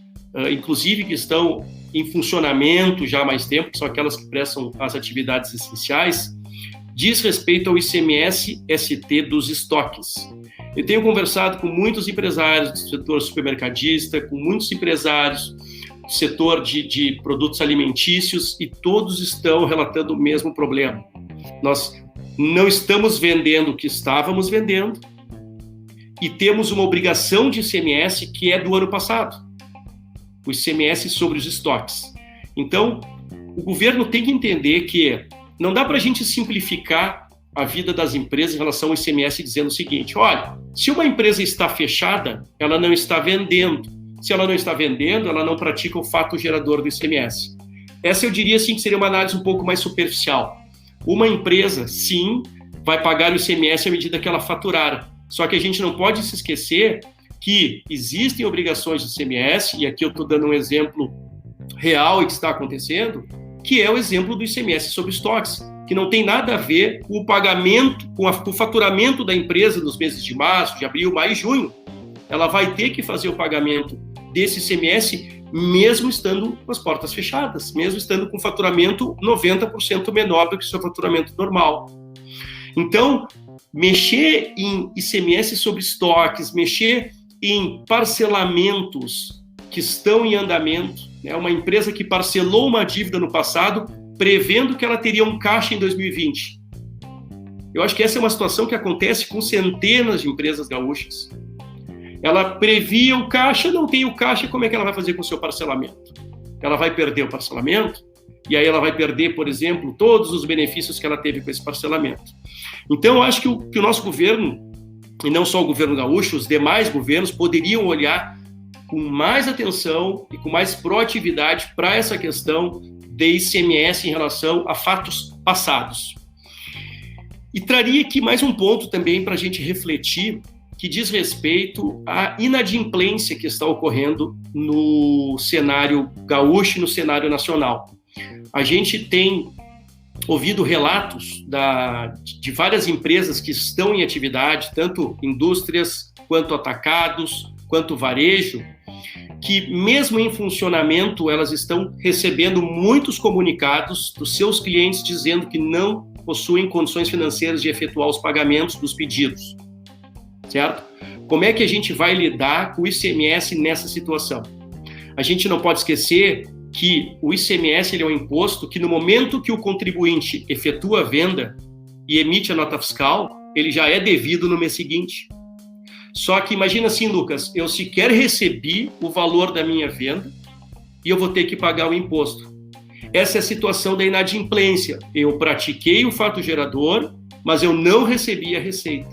inclusive que estão em funcionamento já há mais tempo, que são aquelas que prestam as atividades essenciais, diz respeito ao ICMS-ST dos estoques. Eu tenho conversado com muitos empresários do setor supermercadista, com muitos empresários do setor de produtos alimentícios, e todos estão relatando o mesmo problema. Nós não estamos vendendo o que estávamos vendendo e temos uma obrigação de ICMS que é do ano passado, o ICMS sobre os estoques. Então, o governo tem que entender que não dá para a gente simplificar a vida das empresas em relação ao ICMS dizendo o seguinte: olha, se uma empresa está fechada, ela não está vendendo. Se ela não está vendendo, ela não pratica o fato gerador do ICMS. Essa eu diria assim que seria uma análise um pouco mais superficial. Uma empresa, sim, vai pagar o ICMS à medida que ela faturar. Só que a gente não pode se esquecer que existem obrigações de ICMS, e aqui eu estou dando um exemplo real e que está acontecendo, que é o exemplo do ICMS sobre estoques, que não tem nada a ver com o pagamento, com o faturamento da empresa nos meses de março, de abril, maio e junho. Ela vai ter que fazer o pagamento desse ICMS mesmo estando com as portas fechadas, mesmo estando com faturamento 90% menor do que o seu faturamento normal. Então, mexer em ICMS sobre estoques, mexer em parcelamentos que estão em andamento, né? Uma empresa que parcelou uma dívida no passado, prevendo que ela teria um caixa em 2020. Eu acho que essa é uma situação que acontece com centenas de empresas gaúchas. Ela previa o caixa, não tem o caixa, como é que ela vai fazer com o seu parcelamento? Ela vai perder o parcelamento, e aí ela vai perder, por exemplo, todos os benefícios que ela teve com esse parcelamento. Então, eu acho que o nosso governo, e não só o governo gaúcho, os demais governos poderiam olhar com mais atenção e com mais proatividade para essa questão de ICMS em relação a fatos passados. E traria aqui mais um ponto também para a gente refletir, que diz respeito à inadimplência que está ocorrendo no cenário gaúcho e no cenário nacional. A gente tem ouvido relatos de várias empresas que estão em atividade, tanto indústrias, quanto atacados, quanto varejo, que mesmo em funcionamento, elas estão recebendo muitos comunicados dos seus clientes dizendo que não possuem condições financeiras de efetuar os pagamentos dos pedidos. certo? Como é que a gente vai lidar com o ICMS nessa situação? A gente não pode esquecer que o ICMS ele é um imposto que no momento que o contribuinte efetua a venda e emite a nota fiscal, ele já é devido no mês seguinte. Só que imagina assim, Lucas, eu sequer recebi o valor da minha venda e eu vou ter que pagar o imposto. Essa é a situação da inadimplência. Eu pratiquei o fato gerador, mas eu não recebi a receita.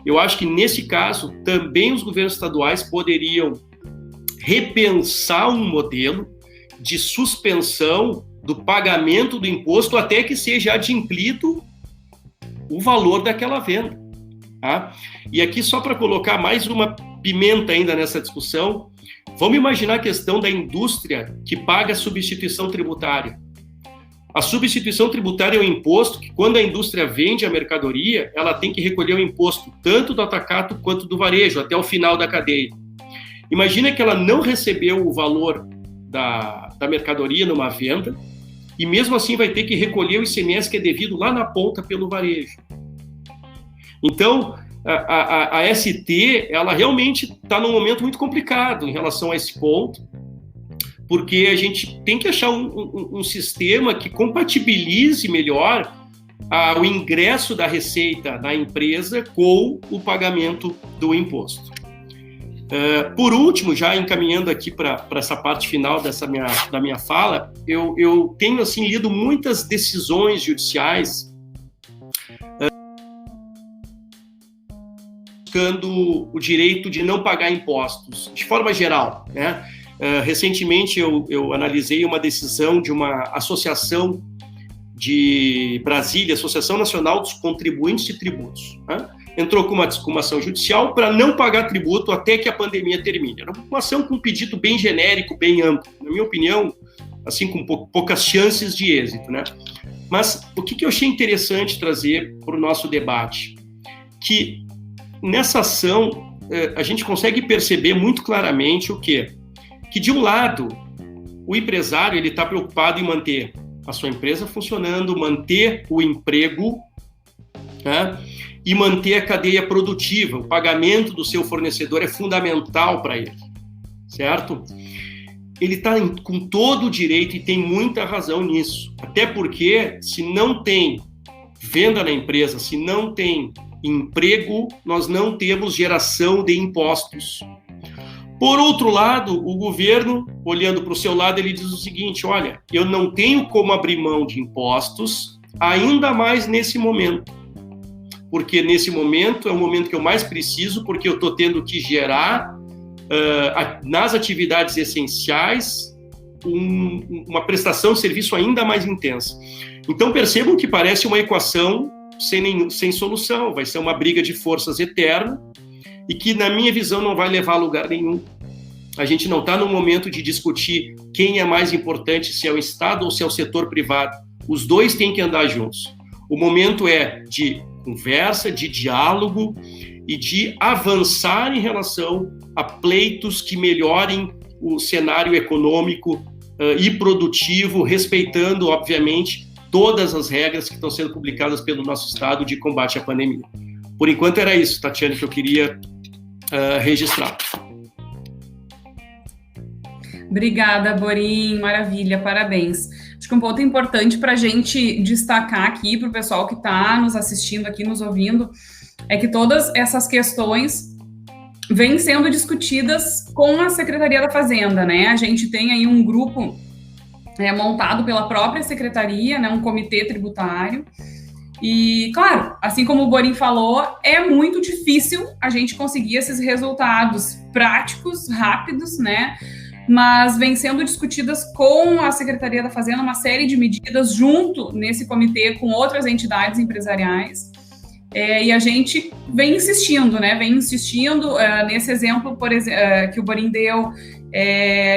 Eu acho que nesse caso também os governos estaduais poderiam repensar um modelo de suspensão do pagamento do imposto até que seja adimplido o valor daquela venda. Tá? E aqui, só para colocar mais uma pimenta ainda nessa discussão, vamos imaginar a questão da indústria que paga a substituição tributária. A substituição tributária é um imposto que, quando a indústria vende a mercadoria, ela tem que recolher o imposto tanto do atacado quanto do varejo, até o final da cadeia. Imagina que ela não recebeu o valor da mercadoria numa venda, e mesmo assim vai ter que recolher o ICMS que é devido lá na ponta pelo varejo. Então, a ST, ela realmente está num momento muito complicado em relação a esse ponto, porque a gente tem que achar um sistema que compatibilize melhor o ingresso da receita na empresa com o pagamento do imposto. Por último, já encaminhando aqui para essa parte final da minha fala, eu tenho assim, lido muitas decisões judiciais buscando o direito de não pagar impostos, de forma geral, né? Recentemente eu analisei uma decisão de uma associação de Brasília, Associação Nacional dos Contribuintes de Tributos, né? Entrou com uma ação judicial para não pagar tributo até que a pandemia termine. Era uma ação com um pedido bem genérico, bem amplo, na minha opinião, assim, com poucas chances de êxito, né? Mas o que eu achei interessante trazer para o nosso debate? Que nessa ação a gente consegue perceber muito claramente o quê? Que, de um lado, o empresário ele está preocupado em manter a sua empresa funcionando, manter o emprego, né? E manter a cadeia produtiva. O pagamento do seu fornecedor é fundamental para ele, certo? Ele está com todo o direito e tem muita razão nisso. Até porque, se não tem venda na empresa, se não tem emprego, nós não temos geração de impostos. Por outro lado, o governo, olhando para o seu lado, ele diz o seguinte: olha, eu não tenho como abrir mão de impostos, ainda mais nesse momento. Porque nesse momento é o momento que eu mais preciso, porque eu estou tendo que gerar, nas atividades essenciais, uma prestação de serviço ainda mais intensa. Então percebam que parece uma equação sem solução, vai ser uma briga de forças eterna, e que, na minha visão, não vai levar a lugar nenhum. A gente não está no momento de discutir quem é mais importante, se é o Estado ou se é o setor privado. Os dois têm que andar juntos. O momento é de conversa, de diálogo e de avançar em relação a pleitos que melhorem o cenário econômico e produtivo, respeitando, obviamente, todas as regras que estão sendo publicadas pelo nosso Estado de combate à pandemia. Por enquanto era isso, Tatiane, que eu queria registrar. Obrigada, Borim, maravilha, parabéns. Acho que um ponto importante para a gente destacar aqui, para o pessoal que está nos assistindo aqui, nos ouvindo, é que todas essas questões vêm sendo discutidas com a Secretaria da Fazenda, né? A gente tem aí um grupo montado pela própria Secretaria, né? Um comitê tributário. E, claro, assim como o Borim falou, é muito difícil a gente conseguir esses resultados práticos, rápidos, né? Mas vem sendo discutidas com a Secretaria da Fazenda uma série de medidas junto nesse comitê com outras entidades empresariais. E a gente vem insistindo, né? Vem insistindo nesse exemplo, por exemplo, que o Borim deu,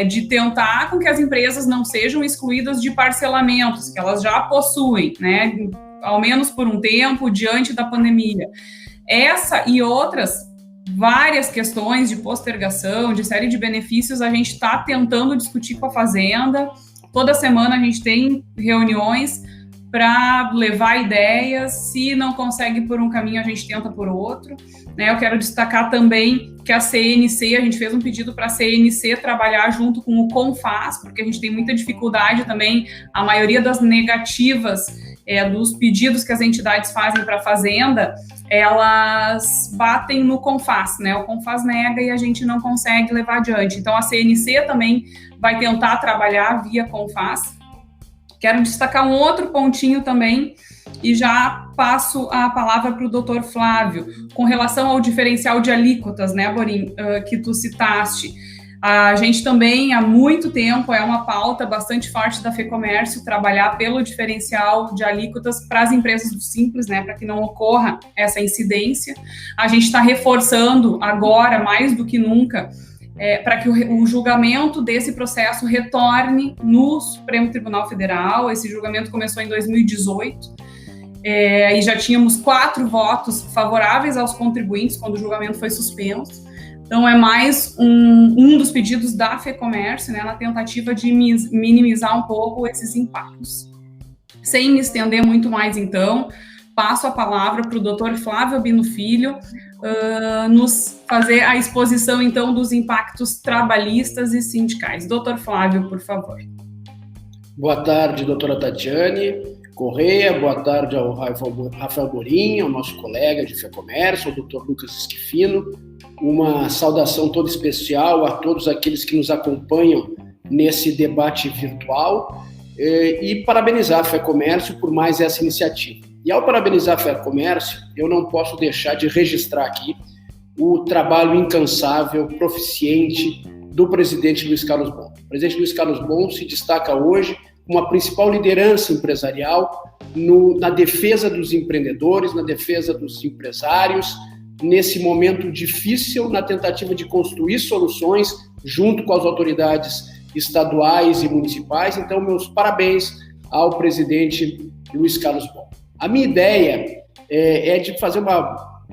de tentar com que as empresas não sejam excluídas de parcelamentos que elas já possuem, né? Ao menos por um tempo, diante da pandemia. Essa e outras várias questões de postergação, de série de benefícios, a gente está tentando discutir com a Fazenda. Toda semana a gente tem reuniões para levar ideias. Se não consegue por um caminho, a gente tenta por outro, né? Eu quero destacar também que a CNC, a gente fez um pedido para a CNC trabalhar junto com o CONFAS, porque a gente tem muita dificuldade também, a maioria das negativas dos pedidos que as entidades fazem para a Fazenda, elas batem no CONFAS, né? O CONFAS nega e a gente não consegue levar adiante. Então, a CNC também vai tentar trabalhar via CONFAS. Quero destacar um outro pontinho também, e já passo a palavra para o doutor Flávio, com relação ao diferencial de alíquotas, né, Borim, que tu citaste. A gente também, há muito tempo, é uma pauta bastante forte da FEComércio, trabalhar pelo diferencial de alíquotas para as empresas do Simples, né, para que não ocorra essa incidência. A gente está reforçando agora, mais do que nunca, para que o julgamento desse processo retorne no Supremo Tribunal Federal. Esse julgamento começou em 2018, e já tínhamos 4 votos favoráveis aos contribuintes quando o julgamento foi suspenso. Então, é mais um dos pedidos da FEComércio, né, na tentativa de minimizar um pouco esses impactos. Sem me estender muito mais, então, passo a palavra para o doutor Flávio Albino Filho, nos fazer a exposição, então, dos impactos trabalhistas e sindicais. Doutor Flávio, por favor. Boa tarde, doutora Tatiane Correia, boa tarde ao Rafael Borim, ao nosso colega de FEComércio, ao doutor Lucas Esquifino. Uma saudação toda especial a todos aqueles que nos acompanham nesse debate virtual e parabenizar a FEComércio por mais essa iniciativa. E ao parabenizar a FEComércio, eu não posso deixar de registrar aqui o trabalho incansável, proficiente do presidente Luiz Carlos Bon. O presidente Luiz Carlos Bon se destaca hoje como a principal liderança empresarial na defesa dos empreendedores, na defesa dos empresários, nesse momento difícil, na tentativa de construir soluções junto com as autoridades estaduais e municipais. Então, meus parabéns ao presidente Luiz Carlos Bon. A minha ideia é de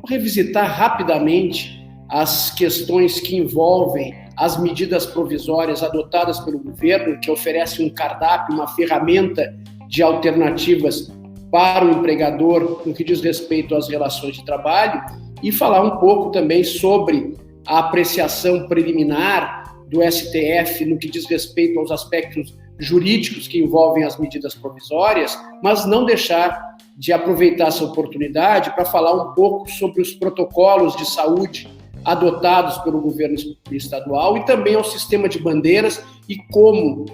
revisitar rapidamente as questões que envolvem as medidas provisórias adotadas pelo governo, que oferece um cardápio, uma ferramenta de alternativas para o empregador no que diz respeito às relações de trabalho, e falar um pouco também sobre a apreciação preliminar do STF no que diz respeito aos aspectos jurídicos que envolvem as medidas provisórias, mas não deixar de aproveitar essa oportunidade para falar um pouco sobre os protocolos de saúde adotados pelo governo estadual e também ao sistema de bandeiras e como,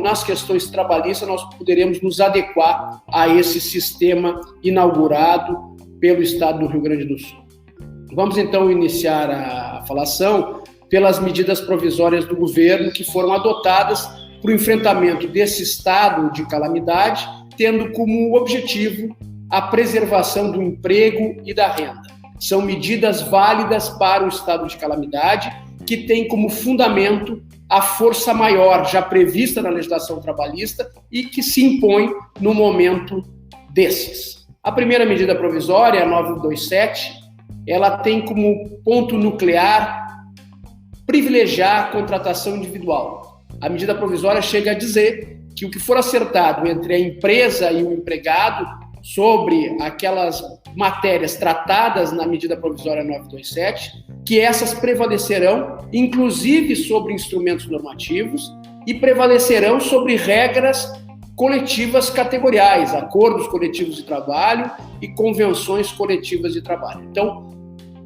nas questões trabalhistas, nós poderemos nos adequar a esse sistema inaugurado pelo estado do Rio Grande do Sul. Vamos, então, iniciar a falação pelas medidas provisórias do governo que foram adotadas para o enfrentamento desse estado de calamidade, tendo como objetivo a preservação do emprego e da renda. São medidas válidas para o estado de calamidade, que tem como fundamento a força maior já prevista na legislação trabalhista e que se impõe no momento desses. A primeira medida provisória, a 927, ela tem como ponto nuclear privilegiar a contratação individual. A medida provisória chega a dizer que o que for acertado entre a empresa e o empregado sobre aquelas matérias tratadas na medida provisória 927, que essas prevalecerão, inclusive sobre instrumentos normativos, e prevalecerão sobre regras coletivas categoriais, acordos coletivos de trabalho e convenções coletivas de trabalho. Então,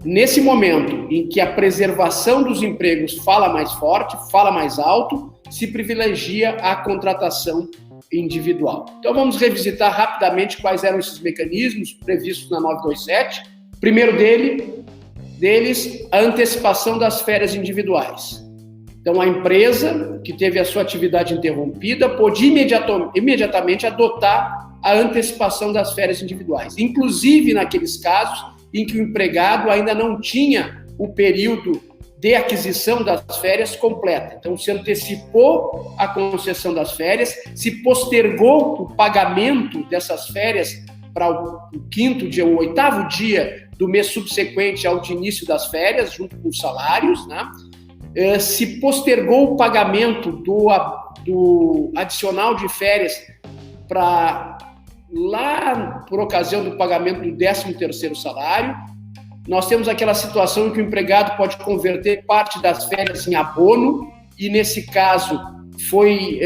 nesse momento em que a preservação dos empregos fala mais forte, fala mais alto, se privilegia a contratação individual. Então, vamos revisitar rapidamente quais eram esses mecanismos previstos na 927. Primeiro deles, a antecipação das férias individuais. Então, a empresa que teve a sua atividade interrompida pôde imediatamente adotar a antecipação das férias individuais, inclusive naqueles casos em que o empregado ainda não tinha o período de aquisição das férias completa. Então, se antecipou a concessão das férias, se postergou o pagamento dessas férias para o 8º dia do mês subsequente ao de início das férias, junto com os salários, né? Se postergou o pagamento do adicional de férias para lá por ocasião do pagamento do 13º salário. Nós temos aquela situação em que o empregado pode converter parte das férias em abono, e nesse caso foi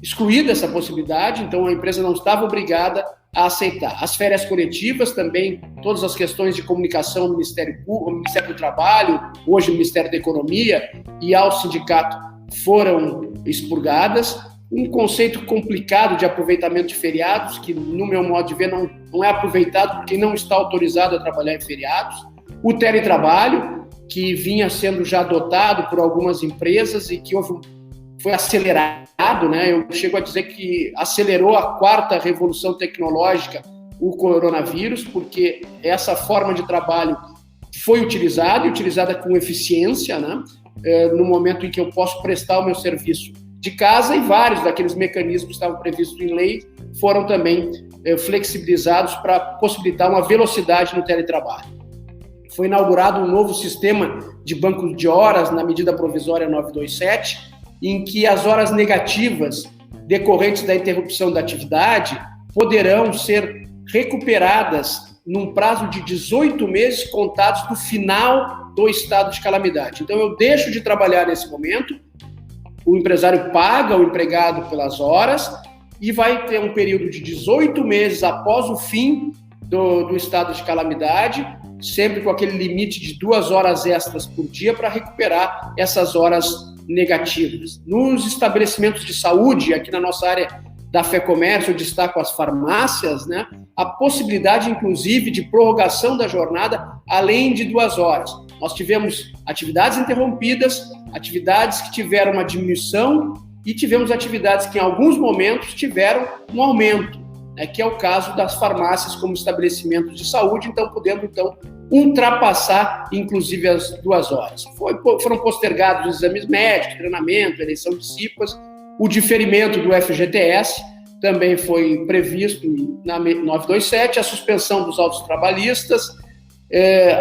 excluída essa possibilidade, então a empresa não estava obrigada a aceitar. As férias coletivas também, todas as questões de comunicação ao Ministério do Trabalho, hoje o Ministério da Economia, e ao sindicato foram expurgadas. Um conceito complicado de aproveitamento de feriados, que no meu modo de ver não é aproveitado porque não está autorizado a trabalhar em feriados. O teletrabalho, que vinha sendo já adotado por algumas empresas e que foi acelerado, né? Eu chego a dizer que acelerou a 4ª revolução tecnológica, o coronavírus, porque essa forma de trabalho foi utilizada e utilizada com eficiência, né? No momento em que eu posso prestar o meu serviço de casa, e vários daqueles mecanismos que estavam previstos em lei foram também flexibilizados para possibilitar uma velocidade no teletrabalho. Foi inaugurado um novo sistema de banco de horas na medida provisória 927, em que as horas negativas decorrentes da interrupção da atividade poderão ser recuperadas num prazo de 18 meses contados do final do estado de calamidade. Então, eu deixo de trabalhar nesse momento, o empresário paga o empregado pelas horas e vai ter um período de 18 meses após o fim do estado de calamidade, sempre com aquele limite de 2 horas extras por dia para recuperar essas horas negativas. Nos estabelecimentos de saúde, aqui na nossa área da FEComércio, eu destaco as farmácias, né? A possibilidade, inclusive, de prorrogação da jornada além de 2 horas. Nós tivemos atividades interrompidas, atividades que tiveram uma diminuição e tivemos atividades que, em alguns momentos, tiveram um aumento, né? Que é o caso das farmácias como estabelecimentos de saúde, então podendo ultrapassar, inclusive, as 2 horas. Foram postergados os exames médicos, treinamento, eleição de CIPAs, o diferimento do FGTS também foi previsto na 927, a suspensão dos autos trabalhistas,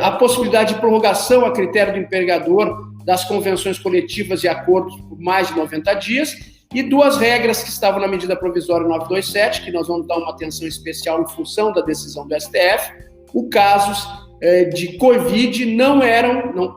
a possibilidade de prorrogação a critério do empregador das convenções coletivas e acordos por mais de 90 dias, e 2 regras que estavam na medida provisória 927, que nós vamos dar uma atenção especial em função da decisão do STF, o casos de Covid não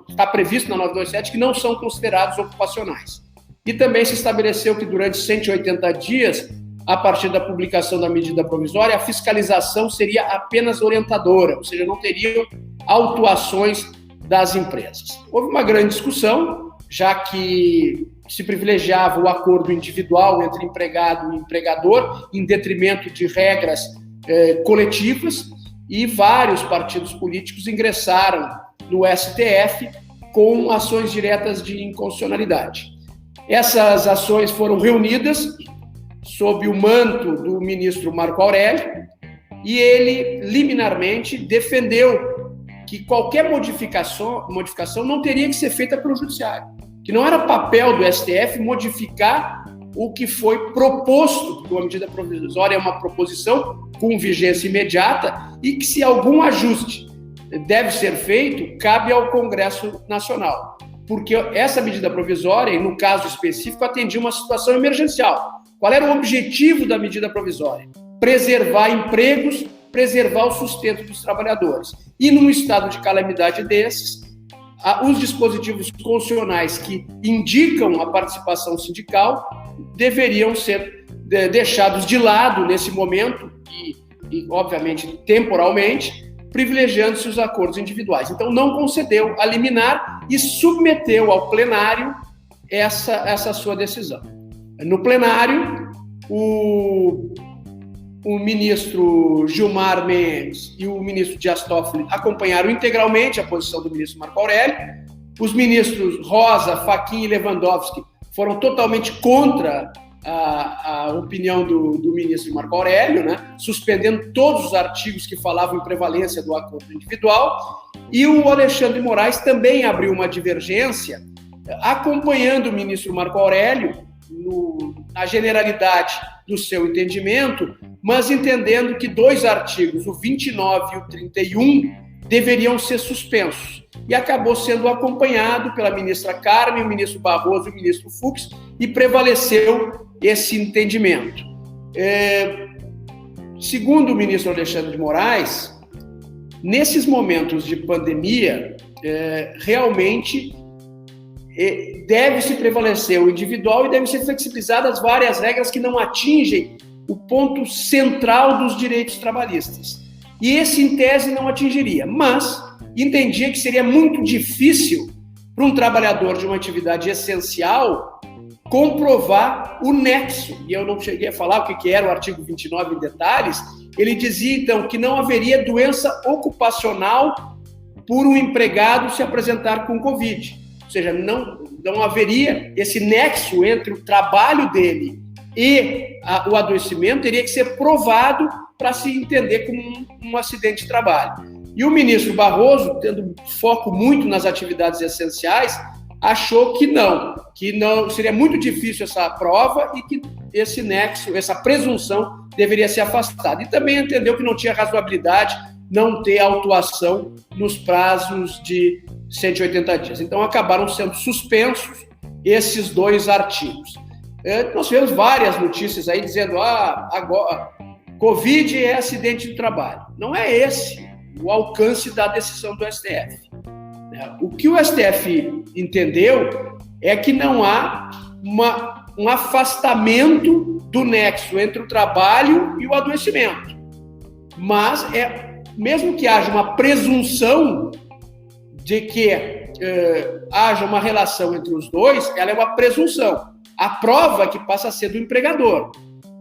está previsto na 927, que não são considerados ocupacionais. E também se estabeleceu que durante 180 dias, a partir da publicação da medida provisória, a fiscalização seria apenas orientadora, ou seja, não teriam autuações das empresas. Houve uma grande discussão, já que se privilegiava o acordo individual entre empregado e empregador, em detrimento de regras coletivas, e vários partidos políticos ingressaram no STF com ações diretas de inconstitucionalidade. Essas ações foram reunidas sob o manto do ministro Marco Aurélio, e ele liminarmente defendeu que qualquer modificação não teria que ser feita pelo Judiciário, que não era papel do STF modificar o que foi proposto, porque uma medida provisória é uma proposição com vigência imediata, e que, se algum ajuste deve ser feito, cabe ao Congresso Nacional, porque essa medida provisória, e no caso específico, atendia uma situação emergencial. Qual era o objetivo da medida provisória? Preservar empregos, preservar o sustento dos trabalhadores. E num estado de calamidade desses, os dispositivos constitucionais que indicam a participação sindical deveriam ser deixados de lado nesse momento e obviamente, temporalmente, privilegiando-se os acordos individuais. Então, não concedeu a liminar e submeteu ao plenário essa sua decisão. No plenário, o ministro Gilmar Mendes e o ministro Dias Toffoli acompanharam integralmente a posição do ministro Marco Aurélio. Os ministros Rosa, Fachin e Lewandowski foram totalmente contra a opinião do ministro Marco Aurélio, né, suspendendo todos os artigos que falavam em prevalência do acordo individual, e o Alexandre de Moraes também abriu uma divergência, acompanhando o ministro Marco Aurélio na generalidade do seu entendimento, mas entendendo que 2 artigos, o 29 e o 31, deveriam ser suspensos. E acabou sendo acompanhado pela ministra Carmen, o ministro Barroso e o ministro Fux, e prevaleceu esse entendimento. segundo o ministro Alexandre de Moraes, nesses momentos de pandemia, realmente deve-se prevalecer o individual e devem ser flexibilizadas várias regras que não atingem o ponto central dos direitos trabalhistas. E esse, em tese, não atingiria, mas entendia que seria muito difícil para um trabalhador de uma atividade essencial comprovar o nexo. E eu não cheguei a falar o que era o artigo 29 em detalhes. Ele dizia, então, que não haveria doença ocupacional por um empregado se apresentar com Covid. Ou seja, não haveria esse nexo entre o trabalho dele e o adoecimento, teria que ser provado para se entender como um acidente de trabalho. E o ministro Barroso, tendo foco muito nas atividades essenciais, achou que não seria muito difícil essa prova e que esse nexo, essa presunção deveria ser afastada. E também entendeu que não tinha razoabilidade não ter autuação nos prazos de 180 dias. Então acabaram sendo suspensos esses 2 artigos. Nós tivemos várias notícias aí dizendo agora Covid é acidente de trabalho. Não é esse o alcance da decisão do STF. O que o STF entendeu é que não há um afastamento do nexo entre o trabalho e o adoecimento. Mas, mesmo que haja uma presunção de que haja uma relação entre os dois, ela é uma presunção. A prova que passa a ser do empregador.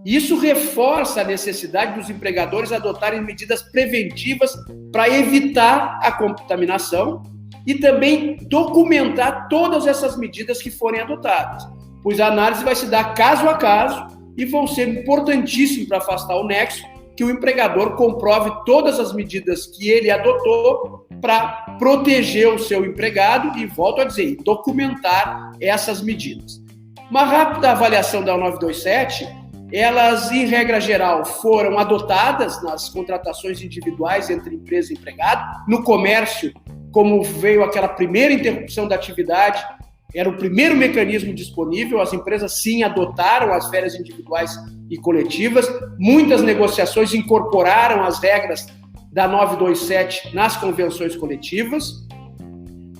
Isso reforça a necessidade dos empregadores adotarem medidas preventivas para evitar a contaminação e também documentar todas essas medidas que forem adotadas, pois a análise vai se dar caso a caso e vão ser importantíssimos para afastar o nexo, que o empregador comprove todas as medidas que ele adotou para proteger o seu empregado e, volto a dizer, documentar essas medidas. Uma rápida avaliação da 927, elas, em regra geral, foram adotadas nas contratações individuais entre empresa e empregado. No comércio, como veio aquela primeira interrupção da atividade, era o primeiro mecanismo disponível, as empresas sim adotaram as férias individuais e coletivas, muitas negociações incorporaram as regras da 927 nas convenções coletivas.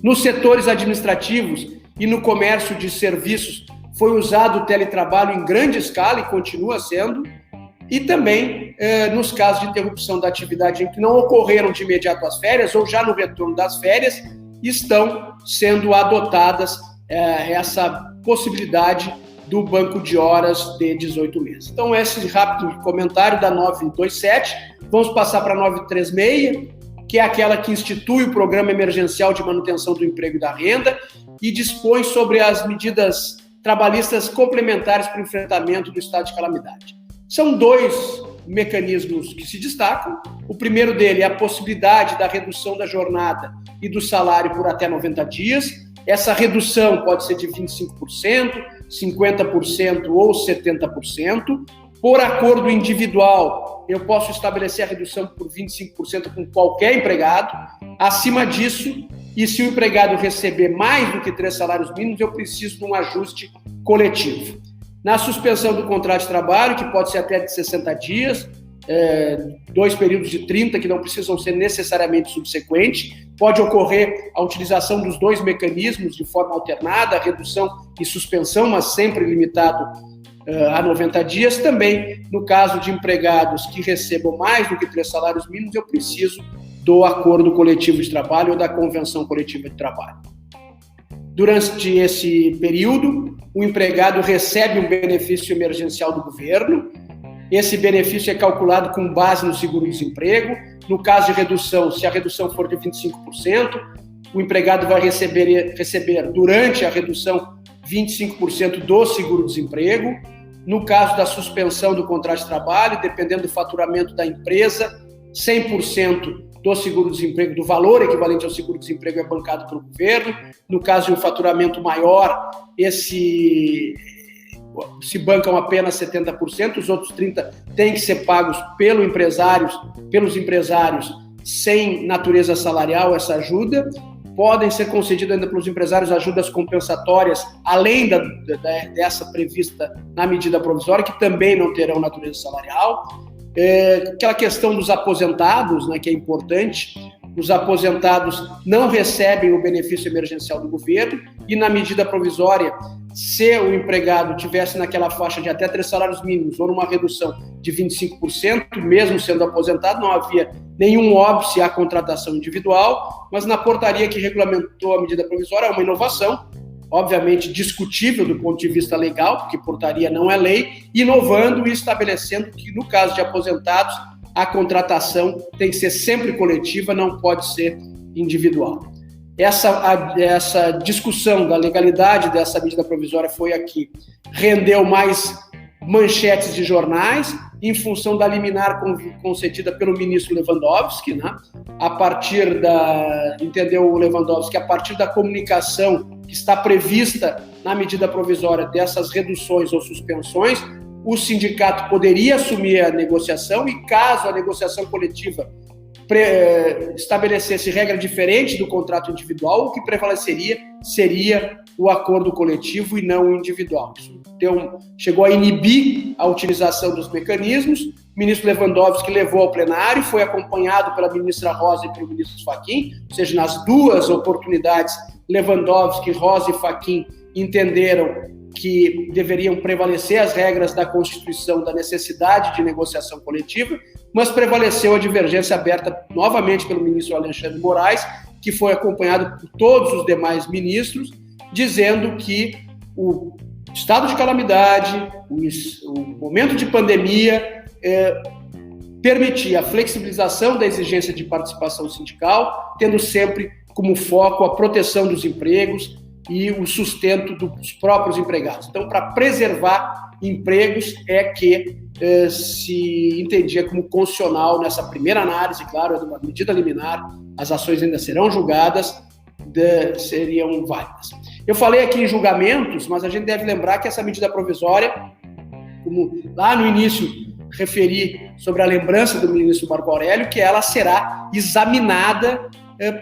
Nos setores administrativos e no comércio de serviços, foi usado o teletrabalho em grande escala e continua sendo, e também nos casos de interrupção da atividade em que não ocorreram de imediato as férias ou já no retorno das férias, estão sendo adotadas essa possibilidade do banco de horas de 18 meses. Então, esse rápido comentário da 927, vamos passar para a 936, que é aquela que institui o Programa Emergencial de Manutenção do Emprego e da Renda e dispõe sobre as medidas trabalhistas complementares para o enfrentamento do estado de calamidade. São 2 mecanismos que se destacam. O primeiro dele é a possibilidade da redução da jornada e do salário por até 90 dias. Essa redução pode ser de 25%, 50% ou 70%. Por acordo individual, eu posso estabelecer a redução por 25% com qualquer empregado. Acima disso, e se o empregado receber mais do que 3 salários mínimos, eu preciso de um ajuste coletivo. Na suspensão do contrato de trabalho, que pode ser até de 60 dias, 2 períodos de 30, que não precisam ser necessariamente subsequentes, pode ocorrer a utilização dos 2 mecanismos de forma alternada, redução e suspensão, mas sempre limitado a 90 dias. Também, no caso de empregados que recebam mais do que 3 salários mínimos, eu preciso do acordo coletivo de trabalho ou da convenção coletiva de trabalho. Durante esse período, o empregado recebe um benefício emergencial do governo. Esse benefício é calculado com base no seguro-desemprego. No caso de redução, se a redução for de 25%, o empregado vai receber durante a redução 25% do seguro-desemprego. No caso da suspensão do contrato de trabalho, dependendo do faturamento da empresa, 100% do seguro-desemprego, do valor equivalente ao seguro-desemprego é bancado pelo governo. No caso de um faturamento maior, se bancam apenas 70%, os outros 30% têm que ser pagos pelos empresários sem natureza salarial, essa ajuda. Podem ser concedidas ainda pelos empresários ajudas compensatórias, além dessa prevista na medida provisória, que também não terão natureza salarial. aquela questão dos aposentados, né, que é importante. Os aposentados não recebem o benefício emergencial do governo e, na medida provisória, se o empregado tivesse naquela faixa de até 3 salários mínimos ou numa redução de 25%, mesmo sendo aposentado, não havia nenhum óbice à contratação individual, mas na portaria que regulamentou a medida provisória é uma inovação, obviamente discutível do ponto de vista legal, porque portaria não é lei, inovando e estabelecendo que, no caso de aposentados, a contratação tem que ser sempre coletiva, não pode ser individual. Essa discussão da legalidade dessa medida provisória foi a que rendeu mais manchetes de jornais, em função da liminar concedida pelo ministro Lewandowski, né? Entendeu o Lewandowski, a partir da comunicação que está prevista na medida provisória dessas reduções ou suspensões, o sindicato poderia assumir a negociação e, caso a negociação coletiva estabelecesse regra diferente do contrato individual, o que prevaleceria seria o acordo coletivo e não o individual. Isso chegou a inibir a utilização dos mecanismos. O ministro Lewandowski levou ao plenário, foi acompanhado pela ministra Rosa e pelo ministro Fachin, ou seja, nas duas oportunidades, Lewandowski, Rosa e Fachin entenderam que deveriam prevalecer as regras da Constituição da necessidade de negociação coletiva, mas prevaleceu a divergência aberta novamente pelo ministro Alexandre de Moraes, que foi acompanhado por todos os demais ministros, dizendo que o estado de calamidade, o momento de pandemia, permitia a flexibilização da exigência de participação sindical, tendo sempre como foco a proteção dos empregos e o sustento dos próprios empregados. Então, para preservar empregos é que se entendia como constitucional nessa primeira análise, claro, de uma medida liminar, as ações ainda serão julgadas, seriam válidas. Eu falei aqui em julgamentos, mas a gente deve lembrar que essa medida provisória, como lá no início referi sobre a lembrança do ministro Marco Aurélio, que ela será examinada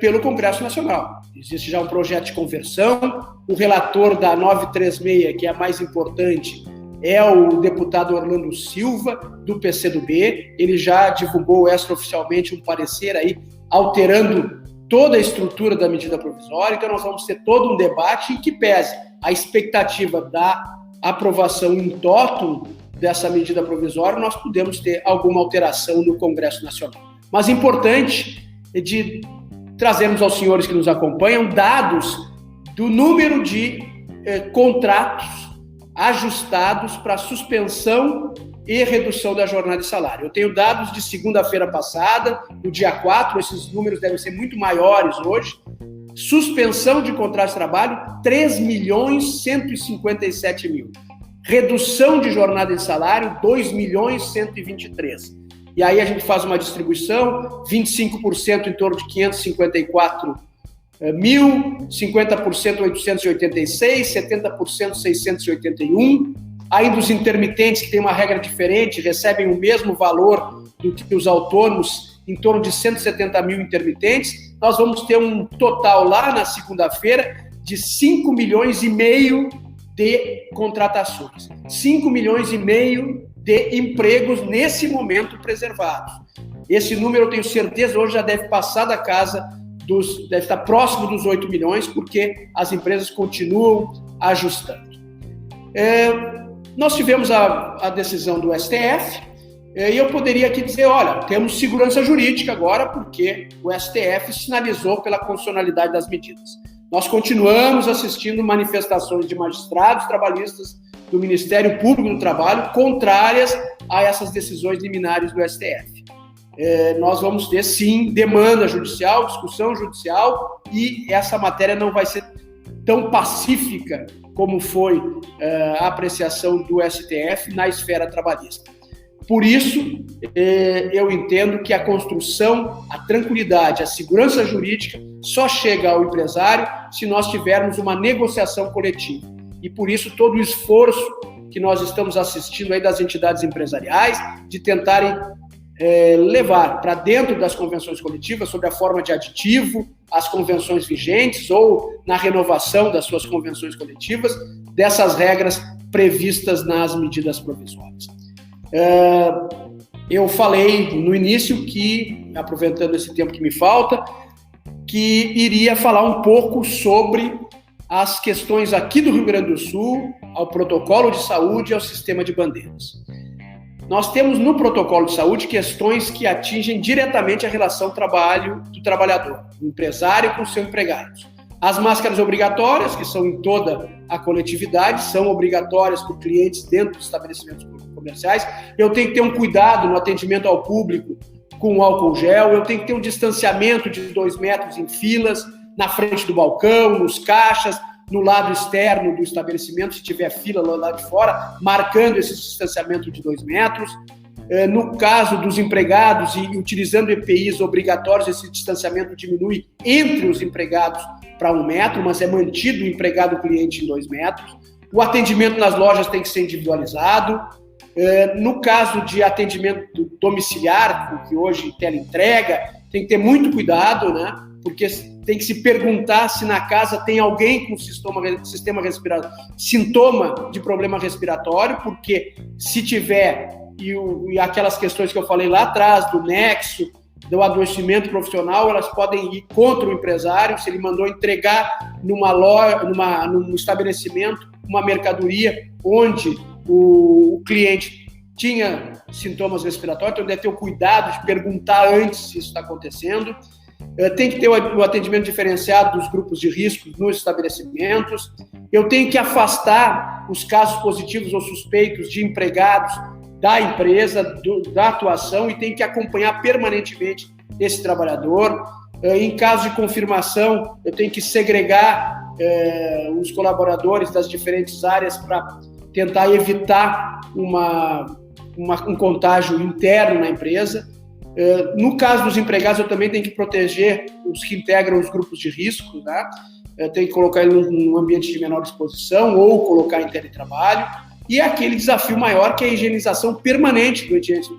pelo Congresso Nacional. Existe já um projeto de conversão, o relator da 936, que é a mais importante, é o deputado Orlando Silva, do PCdoB. Ele já divulgou extraoficialmente um parecer aí, alterando toda a estrutura da medida provisória. Então, nós vamos ter todo um debate em que pese a expectativa da aprovação in toto dessa medida provisória, nós podemos ter alguma alteração no Congresso Nacional. Mas importante é de trazermos aos senhores que nos acompanham dados do número de contratos ajustados para suspensão e redução da jornada de salário. Eu tenho dados de segunda-feira passada, no dia 4, esses números devem ser muito maiores hoje. Suspensão de contrato de trabalho, 3.157.000. Redução de jornada de salário, 2.123.000. E aí a gente faz uma distribuição, 25% em torno de 554 mil, 50% 886, 70% 681. Ainda os intermitentes, que tem uma regra diferente, recebem o mesmo valor do que os autônomos, em torno de 170 mil intermitentes. Nós vamos ter um total lá na segunda-feira de 5 milhões e meio de contratações. 5 milhões e meio de empregos nesse momento preservados. Esse número, eu tenho certeza, hoje já deve passar da casa deve estar próximo dos 8 milhões, porque as empresas continuam ajustando. Nós tivemos a decisão do STF, e eu poderia aqui dizer, olha, temos segurança jurídica agora, porque o STF sinalizou pela constitucionalidade das medidas. Nós continuamos assistindo manifestações de magistrados trabalhistas do Ministério Público do Trabalho contrárias a essas decisões liminares do STF. Nós vamos ter, sim, demanda judicial, discussão judicial, e essa matéria não vai ser tão pacífica como foi a apreciação do STF na esfera trabalhista. Por isso, eu entendo que a construção, a tranquilidade, a segurança jurídica só chega ao empresário se nós tivermos uma negociação coletiva. E por isso todo o esforço que nós estamos assistindo aí das entidades empresariais de tentarem levar para dentro das convenções coletivas, sob a forma de aditivo, as convenções vigentes ou na renovação das suas convenções coletivas, dessas regras previstas nas medidas provisórias. Eu falei no início que, aproveitando esse tempo que me falta, que iria falar um pouco sobre as questões aqui do Rio Grande do Sul, ao protocolo de saúde e ao sistema de bandeiras. Nós temos no protocolo de saúde questões que atingem diretamente a relação trabalho do trabalhador, do empresário com o seu empregado. As máscaras obrigatórias, que são em toda a coletividade, são obrigatórias por clientes dentro dos estabelecimentos comerciais. Eu tenho que ter um cuidado no atendimento ao público com o álcool gel, eu tenho que ter um distanciamento de 2 metros em filas, na frente do balcão, nos caixas, no lado externo do estabelecimento, se tiver fila lá de fora, marcando esse distanciamento de 2 metros. No caso dos empregados e utilizando EPIs obrigatórios, esse distanciamento diminui entre os empregados para 1 metro, mas é mantido o empregado-cliente em 2 metros. O atendimento nas lojas tem que ser individualizado. No caso de atendimento domiciliar, que hoje teleentrega, tem que ter muito cuidado, né? Porque tem que se perguntar se na casa tem alguém com sistema respiratório, sintoma de problema respiratório, porque se tiver, e aquelas questões que eu falei lá atrás, do nexo, do adoecimento profissional, elas podem ir contra o empresário, se ele mandou entregar numa loja, num estabelecimento, uma mercadoria onde o cliente tinha sintomas respiratórios, então deve ter o cuidado de perguntar antes se isso está acontecendo. Tem que ter o atendimento diferenciado dos grupos de risco nos estabelecimentos. Eu tenho que afastar os casos positivos ou suspeitos de empregados da empresa, da atuação, e tenho que acompanhar permanentemente esse trabalhador. Em caso de confirmação, eu tenho que segregar os colaboradores das diferentes áreas para tentar evitar um contágio interno na empresa. No caso dos empregados, eu também tenho que proteger os que integram os grupos de risco, né? Eu tenho que colocar ele num ambiente de menor exposição ou colocar em teletrabalho. E aquele desafio maior, que é a higienização permanente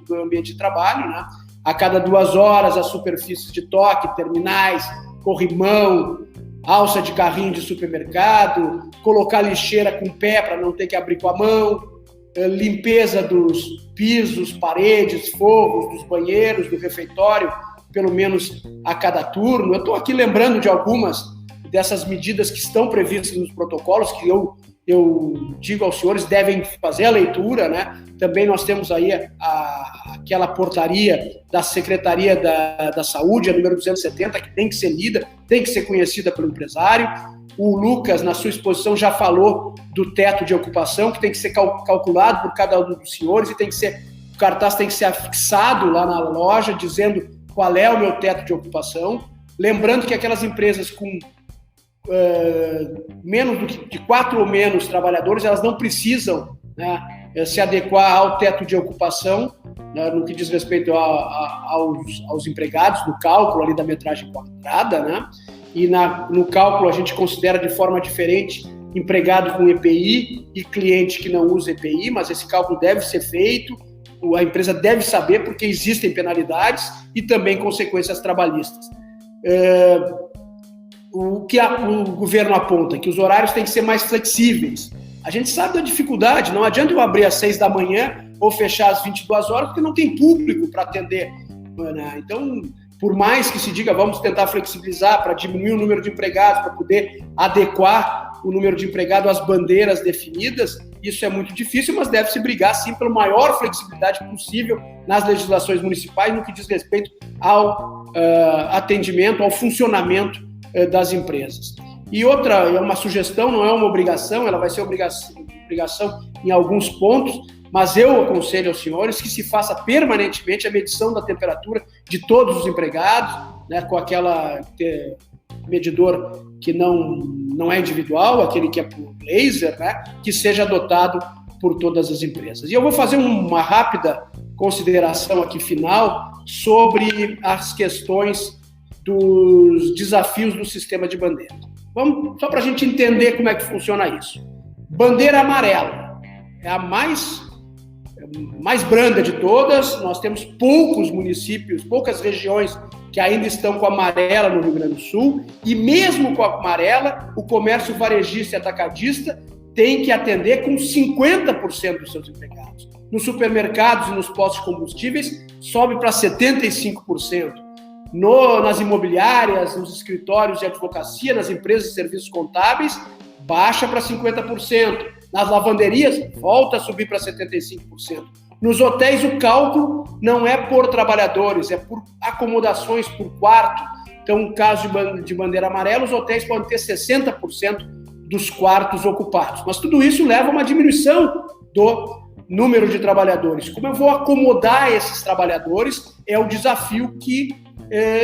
do ambiente de trabalho, né? A cada 2 horas, as superfícies de toque, terminais, corrimão, alça de carrinho de supermercado, colocar lixeira com o pé para não ter que abrir com a mão, limpeza dos pisos, paredes, forros, dos banheiros, do refeitório, pelo menos a cada turno. Eu estou aqui lembrando de algumas dessas medidas que estão previstas nos protocolos, que eu digo aos senhores, devem fazer a leitura, né? Também nós temos aí aquela portaria da Secretaria da Saúde, a número 270, que tem que ser lida, tem que ser conhecida pelo empresário. O Lucas, na sua exposição, já falou do teto de ocupação, que tem que ser calculado por cada um dos senhores, e o cartaz tem que ser afixado lá na loja, dizendo qual é o meu teto de ocupação. Lembrando que aquelas empresas com menos de 4 ou menos trabalhadores, elas não precisam, né, se adequar ao teto de ocupação, né, no que diz respeito aos empregados, no cálculo ali da metragem quadrada, né? E no cálculo a gente considera de forma diferente empregado com EPI e cliente que não usa EPI, mas esse cálculo deve ser feito, a empresa deve saber, porque existem penalidades e também consequências trabalhistas. O que o governo aponta, que os horários têm que ser mais flexíveis. A gente sabe da dificuldade, não adianta eu abrir às 6 da manhã ou fechar às 22 horas, porque não tem público para atender, né? Então, por mais que se diga, vamos tentar flexibilizar para diminuir o número de empregados, para poder adequar o número de empregados às bandeiras definidas, isso é muito difícil, mas deve-se brigar, sim, pela maior flexibilidade possível nas legislações municipais no que diz respeito ao atendimento, ao funcionamento das empresas. E outra, é uma sugestão, não é uma obrigação, ela vai ser obrigação em alguns pontos, mas eu aconselho aos senhores que se faça permanentemente a medição da temperatura de todos os empregados, né, com aquela medidor que não é individual, aquele que é por laser, né, que seja adotado por todas as empresas. E eu vou fazer uma rápida consideração aqui final sobre as questões dos desafios do sistema de bandeira. Vamos, só para a gente entender como é que funciona isso. Bandeira amarela é a mais branda de todas. Nós temos poucos municípios, poucas regiões que ainda estão com a amarela no Rio Grande do Sul, e mesmo com a amarela, o comércio varejista e atacadista tem que atender com 50% dos seus empregados. Nos supermercados e nos postos de combustíveis, sobe para 75%. Nas imobiliárias, nos escritórios de advocacia, nas empresas de serviços contábeis, baixa para 50%. Nas lavanderias, volta a subir para 75%. Nos hotéis, o cálculo não é por trabalhadores, é por acomodações, por quarto. Então, no caso de bandeira amarela, os hotéis podem ter 60% dos quartos ocupados. Mas tudo isso leva a uma diminuição do número de trabalhadores. Como eu vou acomodar esses trabalhadores é o desafio que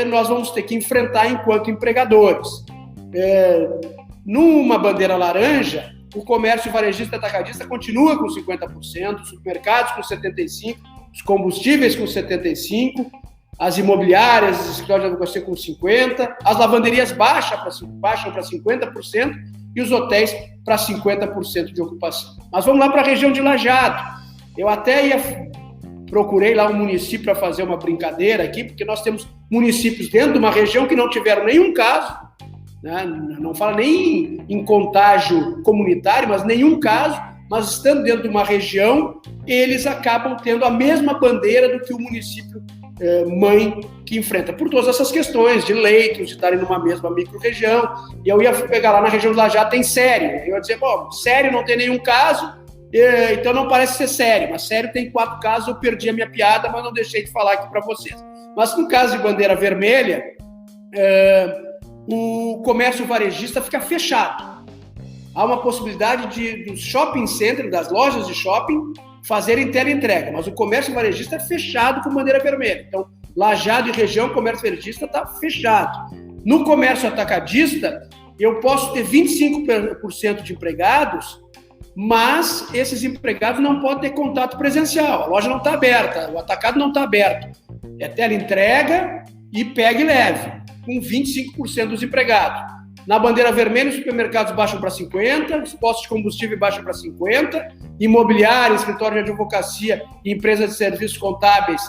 nós vamos ter que enfrentar enquanto empregadores. Numa bandeira laranja, o comércio varejista atacadista continua com 50%, os supermercados com 75%, os combustíveis com 75%, as imobiliárias, os escritórios de advocacia com 50%, as lavanderias baixam para 50% e os hotéis para 50% de ocupação. Mas vamos lá para a região de Lajeado. Eu até procurei lá um município para fazer uma brincadeira aqui, porque nós temos municípios dentro de uma região que não tiveram nenhum caso, né? Não fala nem em contágio comunitário, mas nenhum caso, mas estando dentro de uma região, eles acabam tendo a mesma bandeira do que o município mãe que enfrenta, por todas essas questões de leitos, de estarem numa mesma micro-região. E eu ia pegar lá na região de Lajeado, tem Sério. Eu ia dizer, bom, Sério não tem nenhum caso, então não parece ser Sério, mas Sério tem 4 casos, eu perdi a minha piada, mas não deixei de falar aqui para vocês. Mas no caso de bandeira vermelha, o comércio varejista fica fechado. Há uma possibilidade dos shopping centers, das lojas de shopping, fazerem teleentrega, mas o comércio varejista é fechado com bandeira vermelha. Então, Lajeado e região, o comércio varejista está fechado. No comércio atacadista, eu posso ter 25% de empregados, mas esses empregados não podem ter contato presencial. A loja não está aberta, o atacado não está aberto. É teleentrega e pega e leve, com 25% dos empregados. Na bandeira vermelha, os supermercados baixam para 50%, os postos de combustível baixam para 50%, imobiliária, escritório de advocacia e empresas de serviços contábeis,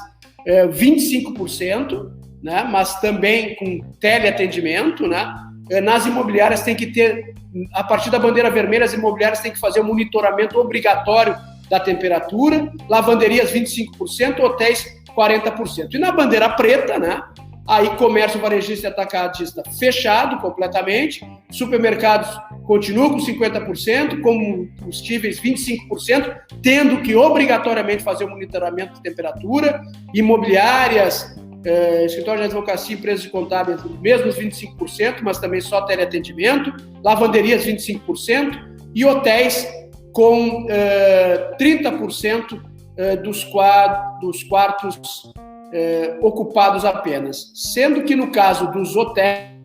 25%, né? Mas também com teleatendimento, né? Nas imobiliárias tem que ter, a partir da bandeira vermelha, as imobiliárias têm que fazer um monitoramento obrigatório da temperatura, lavanderias 25%, hotéis 40%. E na bandeira preta, né? Aí comércio varejista e atacadista fechado completamente, supermercados continuam com 50%, combustíveis 25%, tendo que obrigatoriamente fazer o monitoramento de temperatura, imobiliárias, escritório de advocacia, empresas de contábeis, mesmos 25%, mas também só teleatendimento, lavanderias 25% e hotéis com 30% dos quartos ocupados apenas. Sendo que no caso dos hotéis,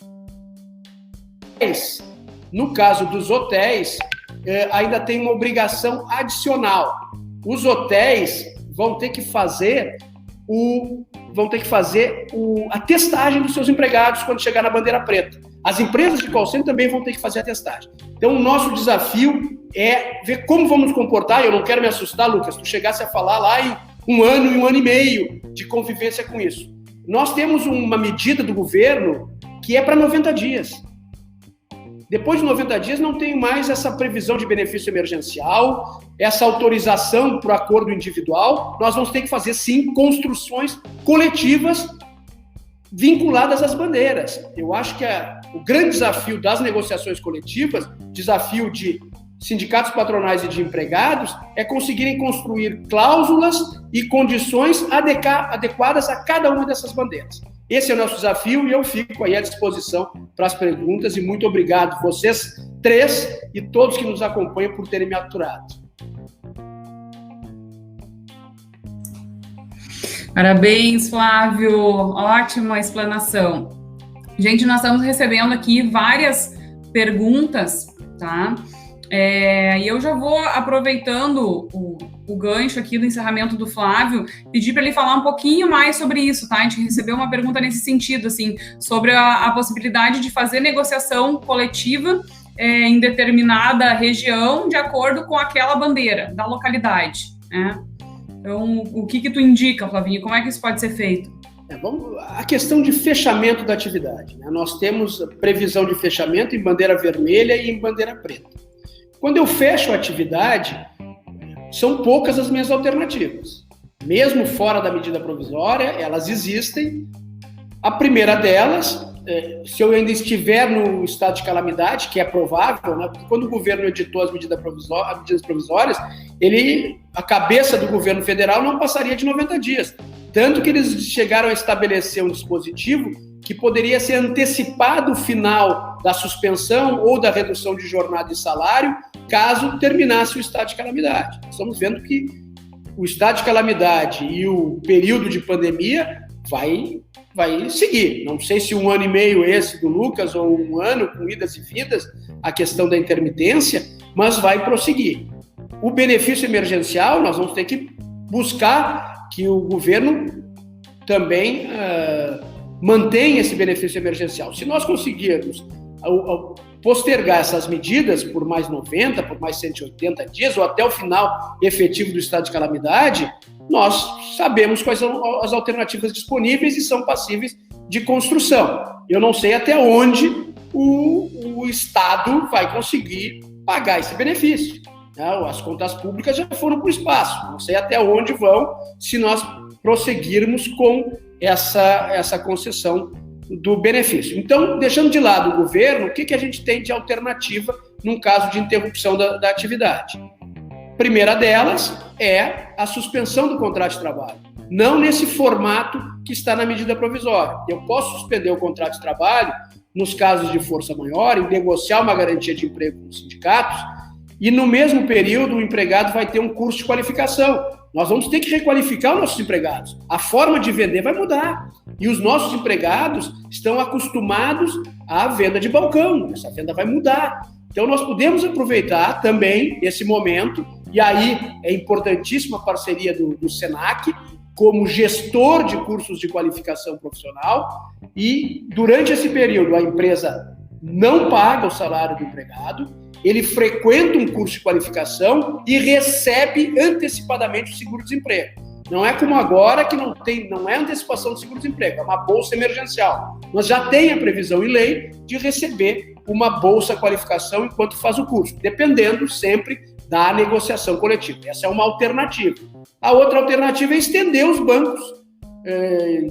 ainda tem uma obrigação adicional. Os hotéis vão ter que fazer a testagem dos seus empregados quando chegar na bandeira preta. As empresas de call center também vão ter que fazer a testagem. Então, o nosso desafio é ver como vamos nos comportar. Eu não quero me assustar, Lucas, tu chegasse a falar lá em 1 ano e 1 ano e meio de convivência com isso. Nós temos uma medida do governo que é para 90 dias. Depois de 90 dias não tem mais essa previsão de benefício emergencial, essa autorização para o acordo individual. Nós vamos ter que fazer, sim, construções coletivas vinculadas às bandeiras. Eu acho que o grande desafio das negociações coletivas, desafio de sindicatos patronais e de empregados, é conseguirem construir cláusulas e condições adequadas a cada uma dessas bandeiras. Esse é o nosso desafio e eu fico aí à disposição para as perguntas e muito obrigado vocês 3 e todos que nos acompanham por terem me aturado. Parabéns, Flávio. Ótima explanação. Gente, nós estamos recebendo aqui várias perguntas, tá? E eu já vou, aproveitando o gancho aqui do encerramento do Flávio, pedir para ele falar um pouquinho mais sobre isso, tá? A gente recebeu uma pergunta nesse sentido, assim, sobre a possibilidade de fazer negociação coletiva em determinada região de acordo com aquela bandeira da localidade, né? Então, o que tu indica, Flavinho? Como é que isso pode ser feito? A questão de fechamento da atividade, né? Nós temos previsão de fechamento em bandeira vermelha e em bandeira preta. Quando eu fecho a atividade, são poucas as minhas alternativas. Mesmo fora da medida provisória, elas existem. A primeira delas, se eu ainda estiver no estado de calamidade, que é provável, né? Porque quando o governo editou as medidas provisórias, a cabeça do governo federal não passaria de 90 dias. Tanto que eles chegaram a estabelecer um dispositivo que poderia ser antecipado o final da suspensão ou da redução de jornada e salário, caso terminasse o estado de calamidade. Estamos vendo que o estado de calamidade e o período de pandemia vai seguir. Não sei se 1 ano e meio esse do Lucas ou 1 ano com idas e vindas, a questão da intermitência, mas vai prosseguir. O benefício emergencial, nós vamos ter que buscar que o governo também mantenha esse benefício emergencial. Se nós conseguirmos postergar essas medidas por mais 90, por mais 180 dias, ou até o final efetivo do estado de calamidade, nós sabemos quais são as alternativas disponíveis e são passíveis de construção. Eu não sei até onde o Estado vai conseguir pagar esse benefício. As contas públicas já foram para o espaço. Não sei até onde vão se nós prosseguirmos com essa concessão do benefício. Então, deixando de lado o governo, o que a gente tem de alternativa num caso de interrupção da atividade? Primeira delas é a suspensão do contrato de trabalho. Não nesse formato que está na medida provisória. Eu posso suspender o contrato de trabalho nos casos de força maior e negociar uma garantia de emprego com os sindicatos, e no mesmo período o empregado vai ter um curso de qualificação. Nós vamos ter que requalificar os nossos empregados. A forma de vender vai mudar. E os nossos empregados estão acostumados à venda de balcão. Essa venda vai mudar. Então, nós podemos aproveitar também esse momento, e aí é importantíssima a parceria do SENAC, como gestor de cursos de qualificação profissional, e durante esse período a empresa não paga o salário do empregado, ele frequenta um curso de qualificação e recebe antecipadamente o seguro-desemprego. Não é como agora, que não é antecipação do seguro-desemprego, é uma bolsa emergencial. Nós já tem a previsão em lei de receber uma bolsa qualificação enquanto faz o curso, dependendo sempre da negociação coletiva. Essa é uma alternativa. A outra alternativa é estender os bancos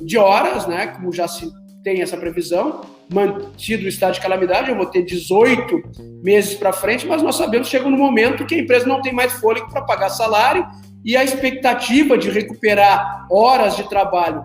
de horas, né, como já se tem essa previsão, mantido o estado de calamidade, eu vou ter 18 meses para frente, mas nós sabemos que chega no momento que a empresa não tem mais fôlego para pagar salário, e a expectativa de recuperar horas de trabalho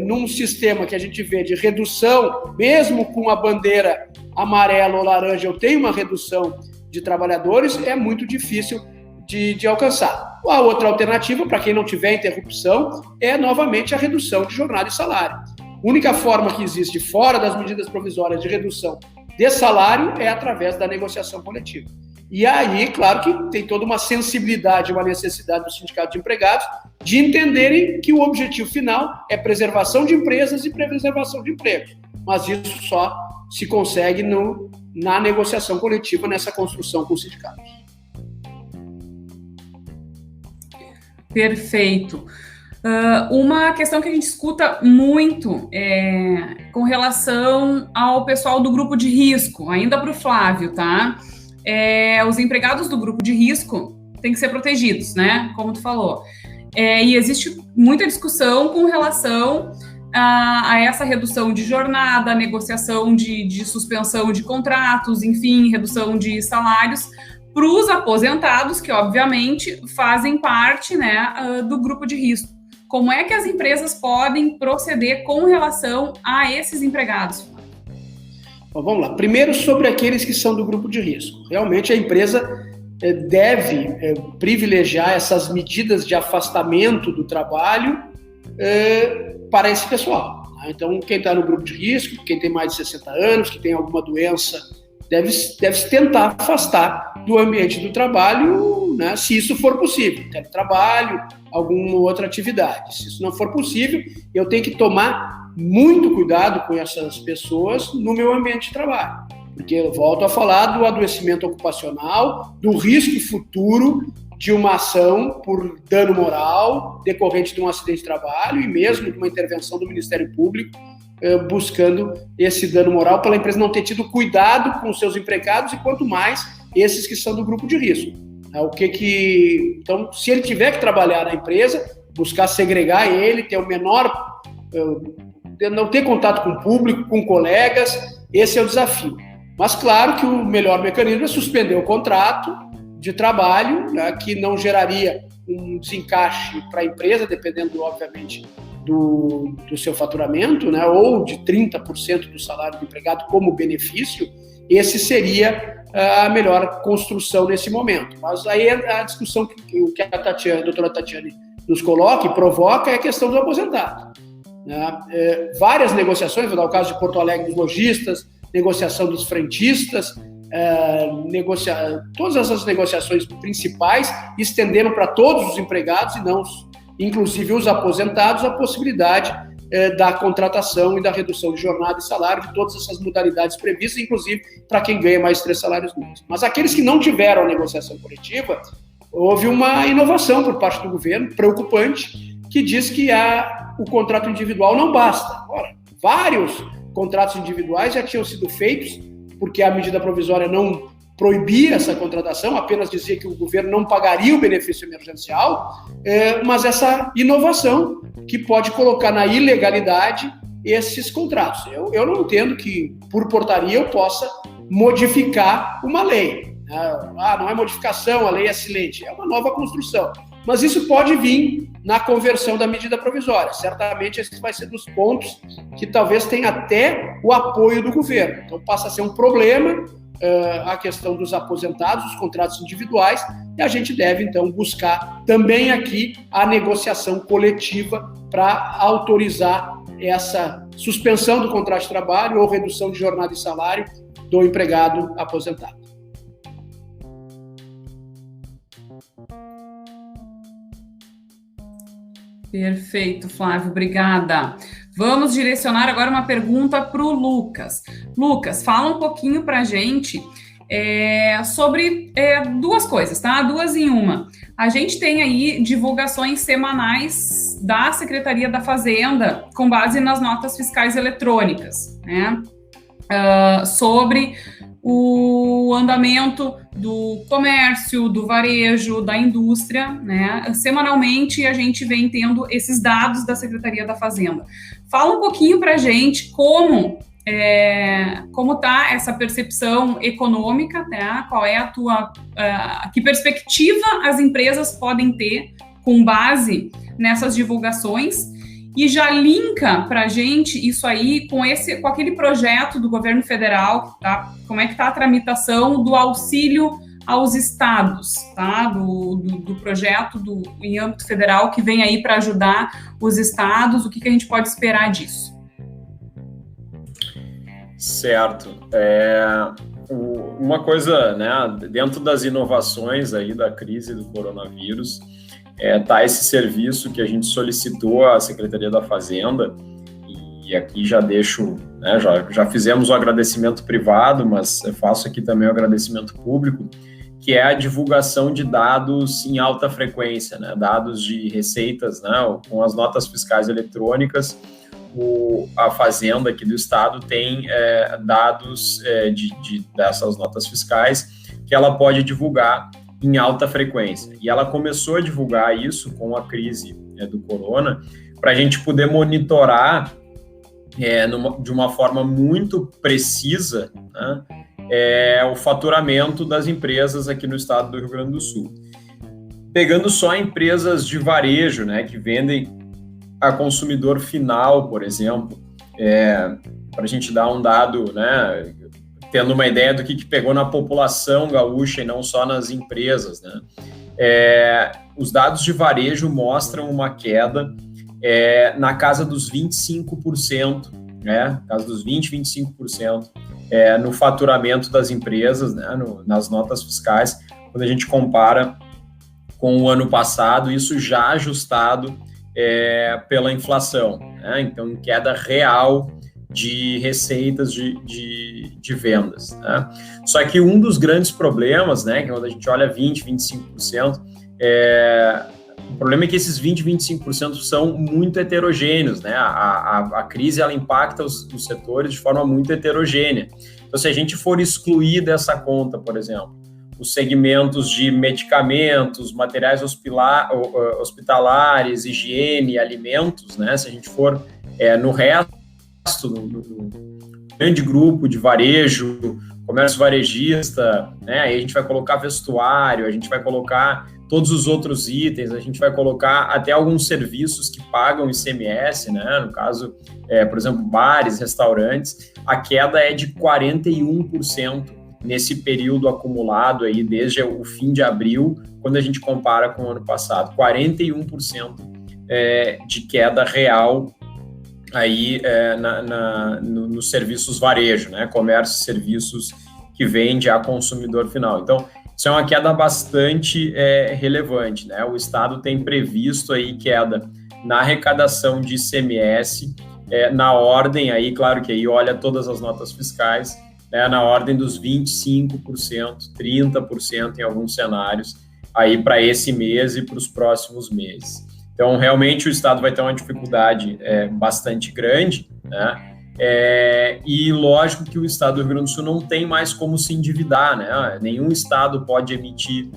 num sistema que a gente vê de redução, mesmo com a bandeira amarela ou laranja, eu tenho uma redução de trabalhadores, é muito difícil de alcançar. A outra alternativa, para quem não tiver interrupção, é novamente a redução de jornada e salário. A única forma que existe fora das medidas provisórias de redução de salário é através da negociação coletiva. E aí, claro que tem toda uma sensibilidade, uma necessidade dos sindicatos de empregados de entenderem que o objetivo final é preservação de empresas e preservação de empregos. Mas isso só se consegue na negociação coletiva, nessa construção com os sindicatos. Perfeito. Uma questão que a gente escuta muito com relação ao pessoal do grupo de risco, ainda para o Flávio, tá? Os empregados do grupo de risco têm que ser protegidos, né? Como tu falou. E existe muita discussão com relação a essa redução de jornada, negociação de suspensão de contratos, enfim, redução de salários para os aposentados, que obviamente fazem parte, né, do grupo de risco. Como é que as empresas podem proceder com relação a esses empregados? Bom, vamos lá. Primeiro, sobre aqueles que são do grupo de risco. Realmente, a empresa deve privilegiar essas medidas de afastamento do trabalho para esse pessoal. Então, quem está no grupo de risco, quem tem mais de 60 anos, que tem alguma doença, deve se tentar afastar do ambiente do trabalho, né, se isso for possível. Teletrabalho, alguma outra atividade. Se isso não for possível, eu tenho que tomar muito cuidado com essas pessoas no meu ambiente de trabalho. Porque eu volto a falar do adoecimento ocupacional, do risco futuro de uma ação por dano moral decorrente de um acidente de trabalho e mesmo de uma intervenção do Ministério Público buscando esse dano moral pela empresa não ter tido cuidado com os seus empregados e quanto mais esses que são do grupo de risco. Então, se ele tiver que trabalhar na empresa, buscar segregar ele, ter o menor, não ter contato com o público, com colegas, esse é o desafio. Mas claro que o melhor mecanismo é suspender o contrato de trabalho, né, que não geraria um desencaixe para a empresa, dependendo, obviamente, do seu faturamento, né, ou de 30% do salário do empregado como benefício. Esse seria a melhor construção nesse momento. Mas aí a discussão que a doutora Tatiane nos coloca e provoca é a questão do aposentado. Né? Várias negociações, vou dar o caso de Porto Alegre dos lojistas, negociação dos frentistas, todas essas negociações principais estenderam para todos os empregados e não, inclusive os aposentados, a possibilidade da contratação e da redução de jornada e salário, de todas essas modalidades previstas, inclusive para quem ganha mais 3 salários mínimos. Mas aqueles que não tiveram a negociação coletiva, houve uma inovação por parte do governo, preocupante, que diz que o contrato individual não basta. Ora, vários contratos individuais já tinham sido feitos, porque a medida provisória não proibia essa contratação, apenas dizia que o governo não pagaria o benefício emergencial, mas essa inovação que pode colocar na ilegalidade esses contratos. Eu não entendo que, por portaria, eu possa modificar uma lei. Não é modificação, a lei é silente, é uma nova construção. Mas isso pode vir na conversão da medida provisória. Certamente esse vai ser dos pontos que talvez tenha até o apoio do governo. Então passa a ser um problema a questão dos aposentados, os contratos individuais, e a gente deve, então, buscar também aqui a negociação coletiva para autorizar essa suspensão do contrato de trabalho ou redução de jornada e salário do empregado aposentado. Perfeito, Flávio, obrigada. Vamos direcionar agora uma pergunta para o Lucas. Lucas, fala um pouquinho para a gente sobre duas coisas, tá? 2 em 1. A gente tem aí divulgações semanais da Secretaria da Fazenda com base nas notas fiscais eletrônicas, né? Sobre o andamento do comércio, do varejo, da indústria, né? Semanalmente a gente vem tendo esses dados da Secretaria da Fazenda. Fala um pouquinho para a gente como está essa percepção econômica, né? Qual é que perspectiva as empresas podem ter com base nessas divulgações. E já linka para a gente isso aí com aquele projeto do governo federal, tá? Como é que está a tramitação do auxílio aos estados, tá? Do projeto em âmbito federal que vem aí para ajudar os estados, o que a gente pode esperar disso? Certo. Uma coisa, né, dentro das inovações aí da crise do coronavírus, tá esse serviço que a gente solicitou à Secretaria da Fazenda, e aqui já deixo, né, já fizemos o agradecimento privado, mas eu faço aqui também o agradecimento público, que é a divulgação de dados em alta frequência, né, dados de receitas, né, com as notas fiscais eletrônicas. A Fazenda aqui do Estado tem dados dessas notas fiscais que ela pode divulgar em alta frequência. E ela começou a divulgar isso com a crise do corona, para a gente poder monitorar de uma forma muito precisa, né, o faturamento das empresas aqui no estado do Rio Grande do Sul. Pegando só empresas de varejo, né, que vendem a consumidor final, por exemplo, para a gente dar um dado, né, tendo uma ideia do que pegou na população gaúcha e não só nas empresas, né? Os dados de varejo mostram uma queda na casa dos 25%, né? Casa dos 25% no faturamento das empresas, né? Nas notas fiscais, quando a gente compara com o ano passado, isso já ajustado pela inflação, né? Então, queda real de receitas de vendas, né? Só que um dos grandes problemas, né, que quando a gente olha 20%, 25%, o problema é que esses 20%, 25% são muito heterogêneos, né? A crise, ela impacta os setores de forma muito heterogênea. Então, se a gente for excluir dessa conta, por exemplo, os segmentos de medicamentos, materiais hospitalares, higiene, alimentos, né? Se a gente for no resto, no grande grupo de varejo, comércio varejista, né? Aí a gente vai colocar vestuário, a gente vai colocar todos os outros itens, a gente vai colocar até alguns serviços que pagam ICMS, né? No caso, por exemplo, bares, restaurantes, a queda é de 41% nesse período acumulado aí, desde o fim de abril, quando a gente compara com o ano passado. 41% de queda real aí nos serviços varejo, né? Comércio e serviços que vende a consumidor final. Então, isso é uma queda bastante relevante, né? O Estado tem previsto aí queda na arrecadação de ICMS, na ordem aí, claro que aí olha todas as notas fiscais, na ordem dos 25%, 30% em alguns cenários, aí para esse mês e para os próximos meses. Então, realmente, o Estado vai ter uma dificuldade bastante grande, né? E lógico que o Estado do Rio Grande do Sul não tem mais como se endividar, né? Nenhum Estado pode emitir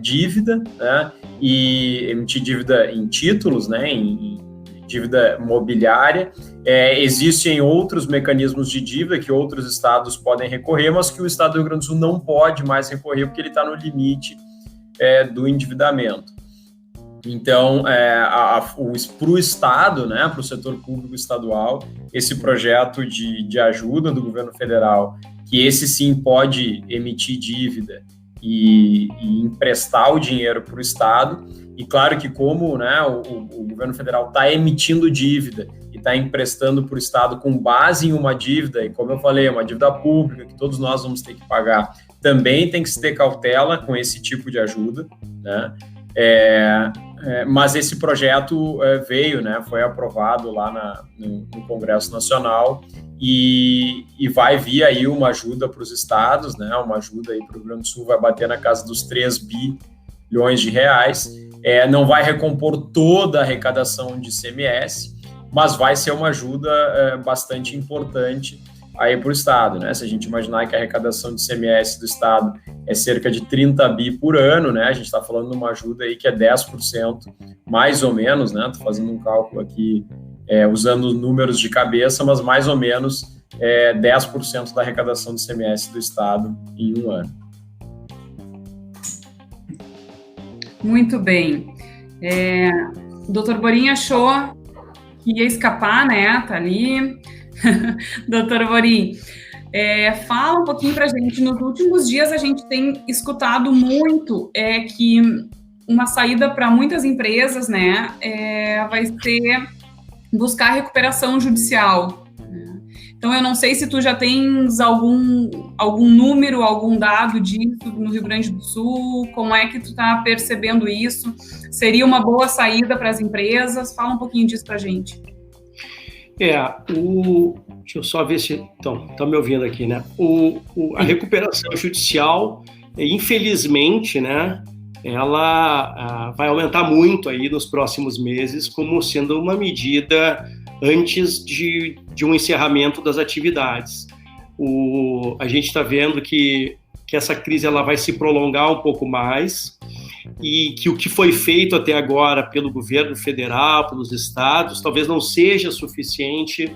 dívida, né? E emitir dívida em títulos, né? Em dívida mobiliária. Existem outros mecanismos de dívida que outros estados podem recorrer, mas que o Estado do Rio Grande do Sul não pode mais recorrer porque ele está no limite do endividamento. Então, para o Estado, né, para o setor público estadual, esse projeto de ajuda do governo federal, que esse sim pode emitir dívida e emprestar o dinheiro para o Estado, e claro que como, né, o governo federal está emitindo dívida e está emprestando para o Estado com base em uma dívida, e como eu falei, uma dívida pública que todos nós vamos ter que pagar, também tem que se ter cautela com esse tipo de ajuda, né? Mas esse projeto veio, né, foi aprovado lá no Congresso Nacional e vai vir aí uma ajuda para os estados, né, uma ajuda aí para o Rio Grande do Sul, vai bater na casa dos 3 bilhões de reais, não vai recompor toda a arrecadação de ICMS, mas vai ser uma ajuda bastante importante aí para o Estado, né? Se a gente imaginar que a arrecadação de ICMS do Estado é cerca de 30 bi por ano, né? A gente está falando de uma ajuda aí que é 10%, mais ou menos, né? Estou fazendo um cálculo aqui usando números de cabeça, mas mais ou menos 10% da arrecadação de ICMS do Estado em um ano. Muito bem. O doutor Borim achou que ia escapar, né? Tá ali. Doutor Borim, fala um pouquinho para a gente. Nos últimos dias a gente tem escutado muito que uma saída para muitas empresas, né, vai ser buscar recuperação judicial. Então eu não sei se tu já tens algum número, algum dado disso no Rio Grande do Sul, como é que tu está percebendo isso? Seria uma boa saída para as empresas? Fala um pouquinho disso para a gente. Deixa eu só ver se estão me ouvindo aqui, né? A recuperação judicial, infelizmente, né, ela vai aumentar muito aí nos próximos meses, como sendo uma medida antes de um encerramento das atividades. A gente está vendo que essa crise ela vai se prolongar um pouco mais, e que o que foi feito até agora pelo governo federal, pelos estados, talvez não seja suficiente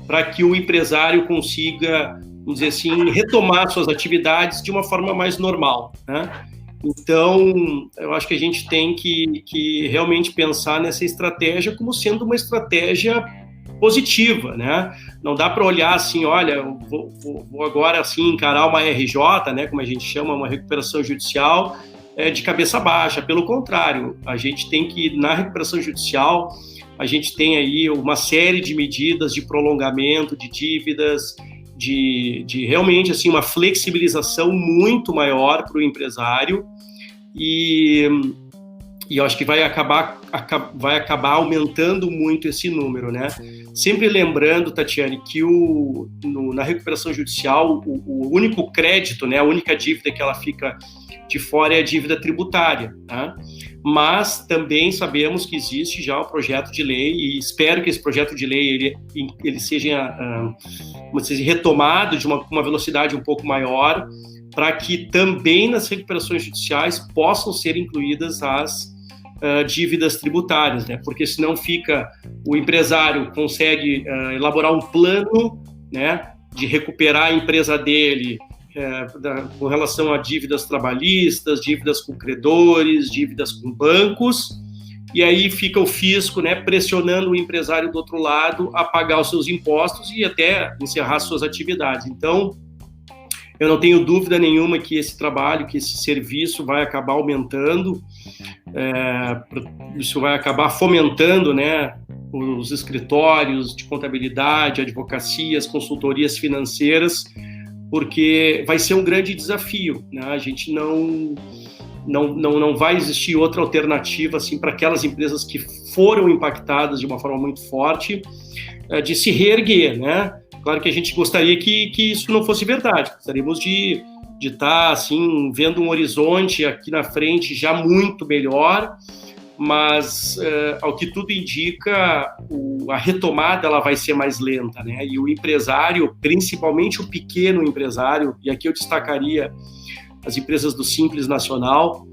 para que o empresário consiga, vamos dizer assim, retomar suas atividades de uma forma mais normal, né? Então, eu acho que a gente tem que realmente pensar nessa estratégia como sendo uma estratégia positiva, né? Não dá para olhar assim, olha, vou agora assim encarar uma RJ, né, como a gente chama, uma recuperação judicial, de cabeça baixa. Pelo contrário, a gente tem que, na recuperação judicial, a gente tem aí uma série de medidas de prolongamento de dívidas, de realmente assim, uma flexibilização muito maior para o empresário, e eu acho que vai acabar aumentando muito esse número, né? Sempre lembrando, Tatiane, que na recuperação judicial, o único crédito, né, a única dívida que ela fica de fora é a dívida tributária, tá? Mas também sabemos que existe já um projeto de lei, e espero que esse projeto de lei ele seja retomado de uma velocidade um pouco maior, para que também nas recuperações judiciais possam ser incluídas as dívidas tributárias, né? Porque senão o empresário consegue elaborar um plano, né, de recuperar a empresa dele com relação a dívidas trabalhistas, dívidas com credores, dívidas com bancos, e aí fica o fisco, né, pressionando o empresário do outro lado a pagar os seus impostos e até encerrar suas atividades. Então, eu não tenho dúvida nenhuma que esse trabalho, que esse serviço vai acabar aumentando, isso vai acabar fomentando, né, os escritórios de contabilidade, advocacias, consultorias financeiras, porque vai ser um grande desafio, né? A gente não vai existir outra alternativa assim, para aquelas empresas que foram impactadas de uma forma muito forte, de se reerguer, né? Claro que a gente gostaria que isso não fosse verdade, gostaríamos de estar assim, vendo um horizonte aqui na frente já muito melhor, mas ao que tudo indica, a retomada ela vai ser mais lenta, né? E o empresário, principalmente o pequeno empresário, e aqui eu destacaria as empresas do Simples Nacional,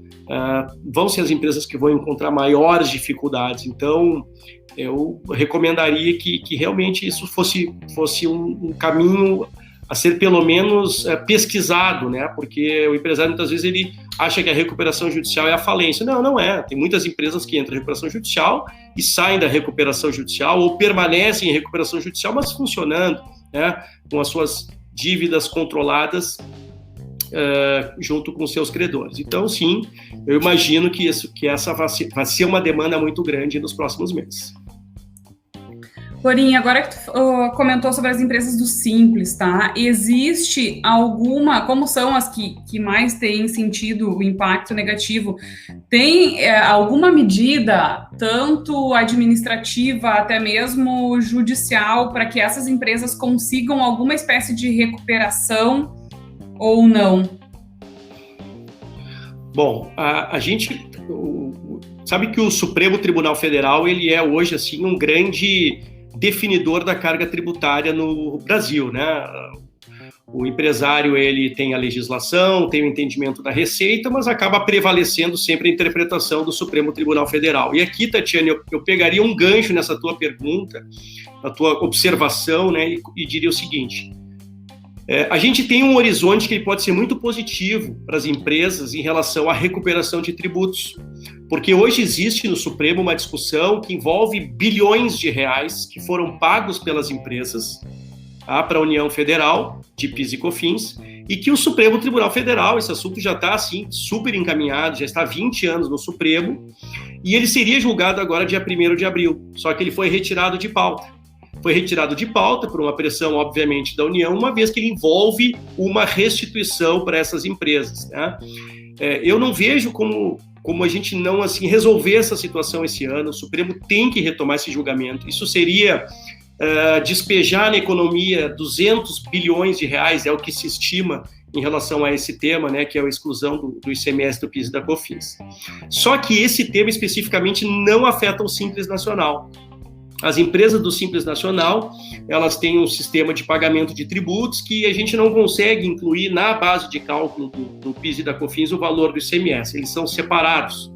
vão ser as empresas que vão encontrar maiores dificuldades. Então, eu recomendaria que realmente isso fosse um caminho a ser pelo menos pesquisado, né? Porque o empresário muitas vezes ele acha que a recuperação judicial é a falência. Não é. Tem muitas empresas que entram em recuperação judicial e saem da recuperação judicial ou permanecem em recuperação judicial, mas funcionando, né? Com as suas dívidas controladas junto com seus credores. Então, sim, eu imagino que essa vai ser uma demanda muito grande nos próximos meses. Florinha, agora que tu comentou sobre as empresas do Simples, tá? Existe alguma, como são as que mais têm sentido o impacto negativo, tem alguma medida, tanto administrativa até mesmo judicial, para que essas empresas consigam alguma espécie de recuperação ou não? Bom, a gente sabe que o Supremo Tribunal Federal ele é hoje assim um grande definidor da carga tributária no Brasil, né? O empresário ele tem a legislação, tem o entendimento da receita, mas acaba prevalecendo sempre a interpretação do Supremo Tribunal Federal. E aqui, Tatiane, eu pegaria um gancho nessa tua pergunta, na tua observação, né? E diria o seguinte: a gente tem um horizonte que pode ser muito positivo para as empresas em relação à recuperação de tributos, porque hoje existe no Supremo uma discussão que envolve bilhões de reais que foram pagos pelas empresas para a União Federal, de PIS e COFINS, e que o Supremo Tribunal Federal, esse assunto já está assim, super encaminhado, já está há 20 anos no Supremo, e ele seria julgado agora dia 1º de abril, só que ele foi retirado de pauta. Foi retirado de pauta por uma pressão, obviamente, da União, uma vez que ele envolve uma restituição para essas empresas, né? Eu não vejo como a gente não assim, resolver essa situação esse ano. O Supremo tem que retomar esse julgamento. Isso seria despejar na economia 200 bilhões de reais, é o que se estima em relação a esse tema, né, que é a exclusão do ICMS, do PIS e da COFINS. Só que esse tema especificamente não afeta o Simples Nacional. As empresas do Simples Nacional, elas têm um sistema de pagamento de tributos que a gente não consegue incluir na base de cálculo do PIS e da COFINS o valor do ICMS, eles são separados.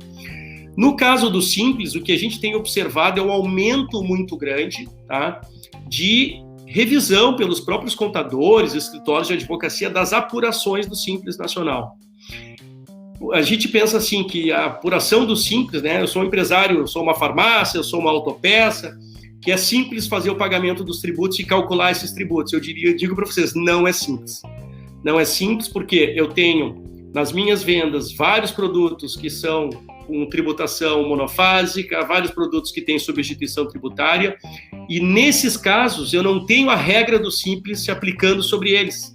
No caso do Simples, o que a gente tem observado é um aumento muito grande, tá, de revisão pelos próprios contadores, escritórios de advocacia das apurações do Simples Nacional. A gente pensa assim que a apuração do Simples, né, eu sou um empresário, eu sou uma farmácia, eu sou uma autopeça, que é simples fazer o pagamento dos tributos e calcular esses tributos. Eu digo para vocês, não é simples. Não é simples porque eu tenho nas minhas vendas vários produtos que são com tributação monofásica, vários produtos que têm substituição tributária, e nesses casos eu não tenho a regra do Simples se aplicando sobre eles.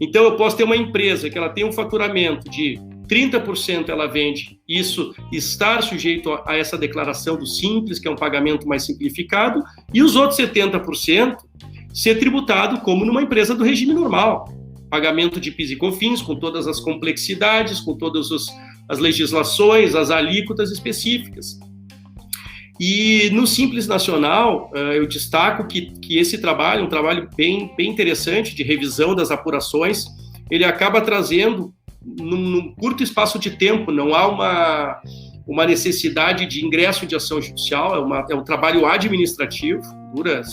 Então eu posso ter uma empresa que ela tem um faturamento de 30% ela vende, isso estar sujeito a essa declaração do Simples, que é um pagamento mais simplificado, e os outros 70% ser tributado como numa empresa do regime normal. Pagamento de PIS e COFINS, com todas as complexidades, com todas as legislações, as alíquotas específicas. E no Simples Nacional, eu destaco que esse trabalho, um trabalho bem interessante de revisão das apurações, ele acaba trazendo, num curto espaço de tempo, não há uma necessidade de ingresso de ação judicial, é um trabalho administrativo, dura,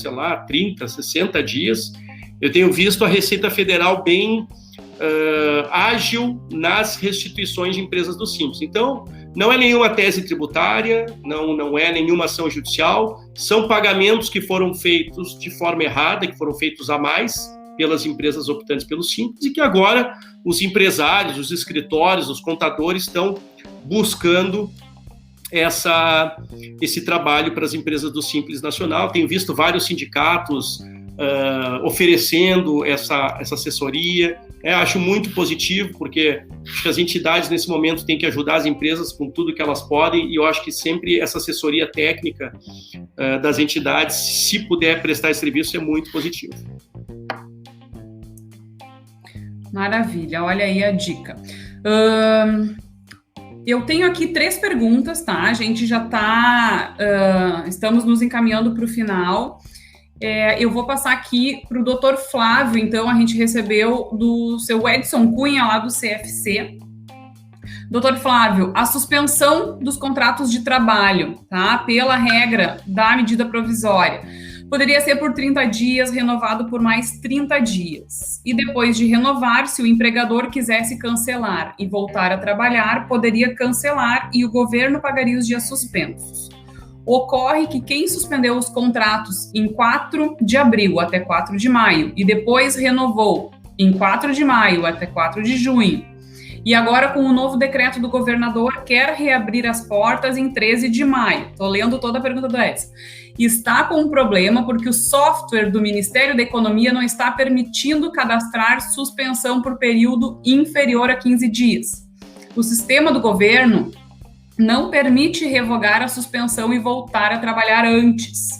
30, 60 dias. Eu tenho visto a Receita Federal bem ágil nas restituições de empresas do Simples. Então, não é nenhuma tese tributária, não é nenhuma ação judicial, são pagamentos que foram feitos de forma errada, que foram feitos a mais pelas empresas optantes pelo Simples, e que agora os empresários, os escritórios, os contadores estão buscando esse trabalho para as empresas do Simples Nacional. Tenho visto vários sindicatos oferecendo essa assessoria. Acho muito positivo, porque acho que as entidades nesse momento têm que ajudar as empresas com tudo que elas podem, e eu acho que sempre essa assessoria técnica das entidades, se puder prestar esse serviço, é muito positivo. Maravilha, olha aí a dica. Eu tenho aqui 3 perguntas, tá? A gente já estamos nos encaminhando para o final. Eu vou passar aqui para o Dr. Flávio, então a gente recebeu do seu Edson Cunha, lá do CFC. Dr. Flávio, a suspensão dos contratos de trabalho, tá? Pela regra da medida provisória, poderia ser por 30 dias, renovado por mais 30 dias. E depois de renovar, se o empregador quisesse cancelar e voltar a trabalhar, poderia cancelar e o governo pagaria os dias suspensos. Ocorre que quem suspendeu os contratos em 4 de abril até 4 de maio e depois renovou em 4 de maio até 4 de junho, e agora com o novo decreto do governador quer reabrir as portas em 13 de maio. Estou lendo toda a pergunta do Edson. Está com um problema porque o software do Ministério da Economia não está permitindo cadastrar suspensão por período inferior a 15 dias. O sistema do governo não permite revogar a suspensão e voltar a trabalhar antes,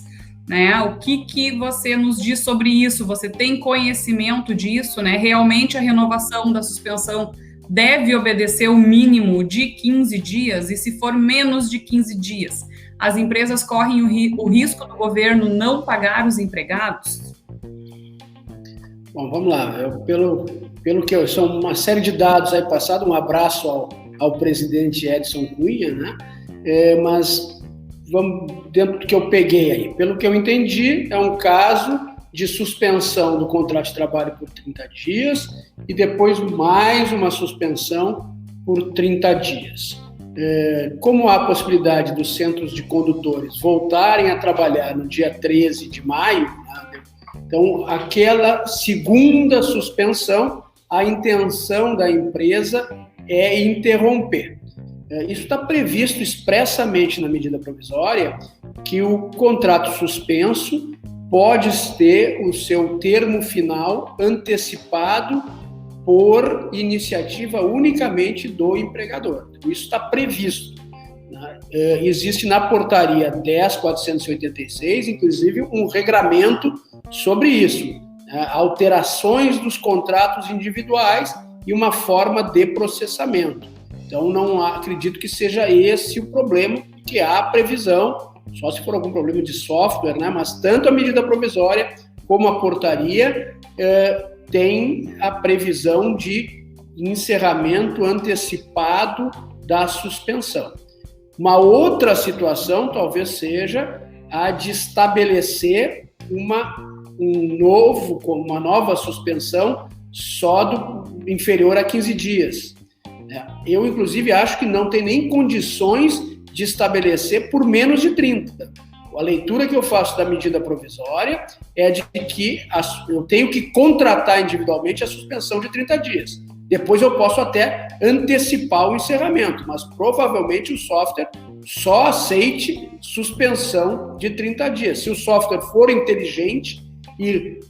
né? O que você nos diz sobre isso? Você tem conhecimento disso, né? Realmente a renovação da suspensão deve obedecer o mínimo de 15 dias, e se for menos de 15 dias, as empresas correm o risco do governo não pagar os empregados? Bom, vamos lá. Pelo que são uma série de dados aí passados, um abraço ao presidente Edson Cunha, né? Mas vamos dentro do que eu peguei aí. Pelo que eu entendi, é um caso de suspensão do contrato de trabalho por 30 dias e depois mais uma suspensão por 30 dias. Como há a possibilidade dos centros de condutores voltarem a trabalhar no dia 13 de maio, né? Então, aquela segunda suspensão, a intenção da empresa é interromper. Isso está previsto expressamente na medida provisória, que o contrato suspenso pode ter o seu termo final antecipado por iniciativa unicamente do empregador. Isso está previsto. Existe na portaria 10.486, inclusive, um regramento sobre isso, alterações dos contratos individuais e uma forma de processamento. Então, não acredito que seja esse o problema, que há a previsão, só se for algum problema de software, né? Mas tanto a medida provisória como a portaria tem a previsão de encerramento antecipado da suspensão. Uma outra situação talvez seja a de estabelecer uma nova suspensão só inferior a 15 dias. Eu, inclusive, acho que não tem nem condições de estabelecer por menos de 30. A leitura que eu faço da medida provisória é de que eu tenho que contratar individualmente a suspensão de 30 dias. Depois eu posso até antecipar o encerramento, mas provavelmente o software só aceite suspensão de 30 dias. Se o software for inteligente e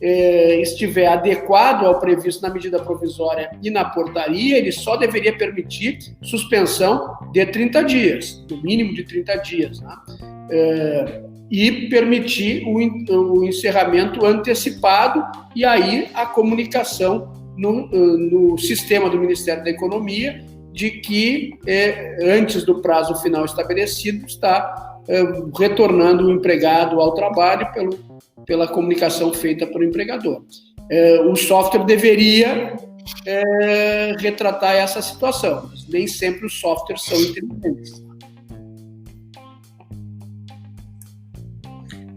estiver adequado ao previsto na medida provisória e na portaria, ele só deveria permitir suspensão de 30 dias, no mínimo de 30 dias, né? E permitir o encerramento antecipado e aí a comunicação no sistema do Ministério da Economia de que antes do prazo final estabelecido está retornando o empregado ao trabalho pela comunicação feita pelo empregador. O software deveria retratar essa situação, mas nem sempre os softwares são inteligentes.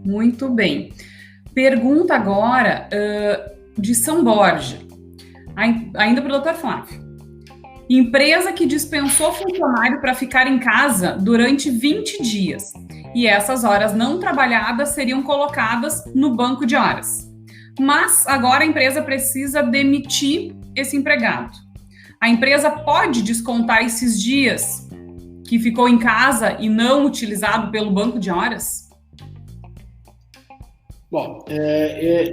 Muito bem. Pergunta agora de São Borja, ainda para o Dr. Flávio. Empresa que dispensou funcionário para ficar em casa durante 20 dias e essas horas não trabalhadas seriam colocadas no banco de horas. Mas agora a empresa precisa demitir esse empregado. A empresa pode descontar esses dias que ficou em casa e não utilizado pelo banco de horas? Bom,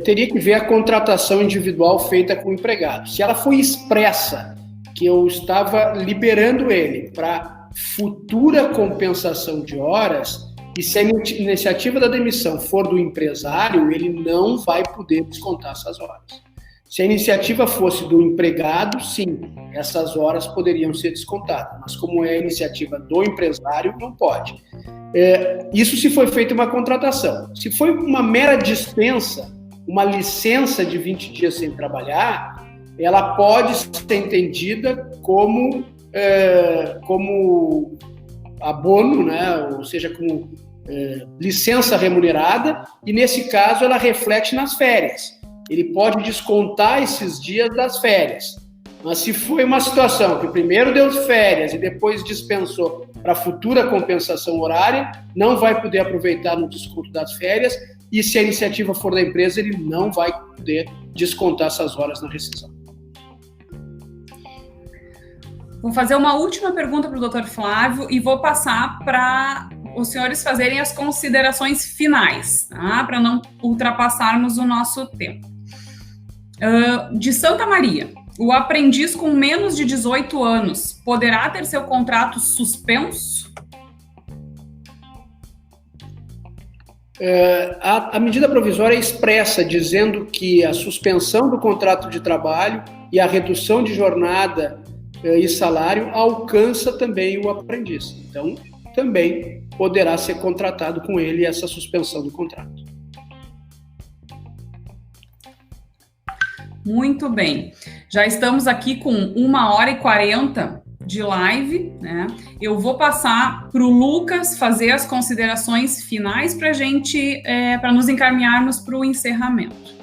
teria que ver a contratação individual feita com o empregado. Se ela foi expressa que eu estava liberando ele para futura compensação de horas, e se a iniciativa da demissão for do empresário, ele não vai poder descontar essas horas. Se a iniciativa fosse do empregado, sim, essas horas poderiam ser descontadas, mas como é a iniciativa do empresário, não pode. Isso se foi feita uma contratação. Se foi uma mera dispensa, uma licença de 20 dias sem trabalhar, ela pode ser entendida como abono, né? Ou seja, como licença remunerada, e nesse caso ela reflete nas férias. Ele pode descontar esses dias das férias. Mas se foi uma situação que primeiro deu férias e depois dispensou para futura compensação horária, não vai poder aproveitar no desconto das férias, e se a iniciativa for da empresa, ele não vai poder descontar essas horas na rescisão. Vou fazer uma última pergunta para o Dr. Flávio e vou passar para os senhores fazerem as considerações finais, tá? Para não ultrapassarmos o nosso tempo. De Santa Maria, o aprendiz com menos de 18 anos poderá ter seu contrato suspenso? A medida provisória é expressa, dizendo que a suspensão do contrato de trabalho e a redução de jornada e salário alcança também o aprendiz. Então, também poderá ser contratado com ele essa suspensão do contrato. Muito bem. Já estamos aqui com 1h40 de live, né? Eu vou passar para o Lucas fazer as considerações finais para a gente, para nos encaminharmos para o encerramento.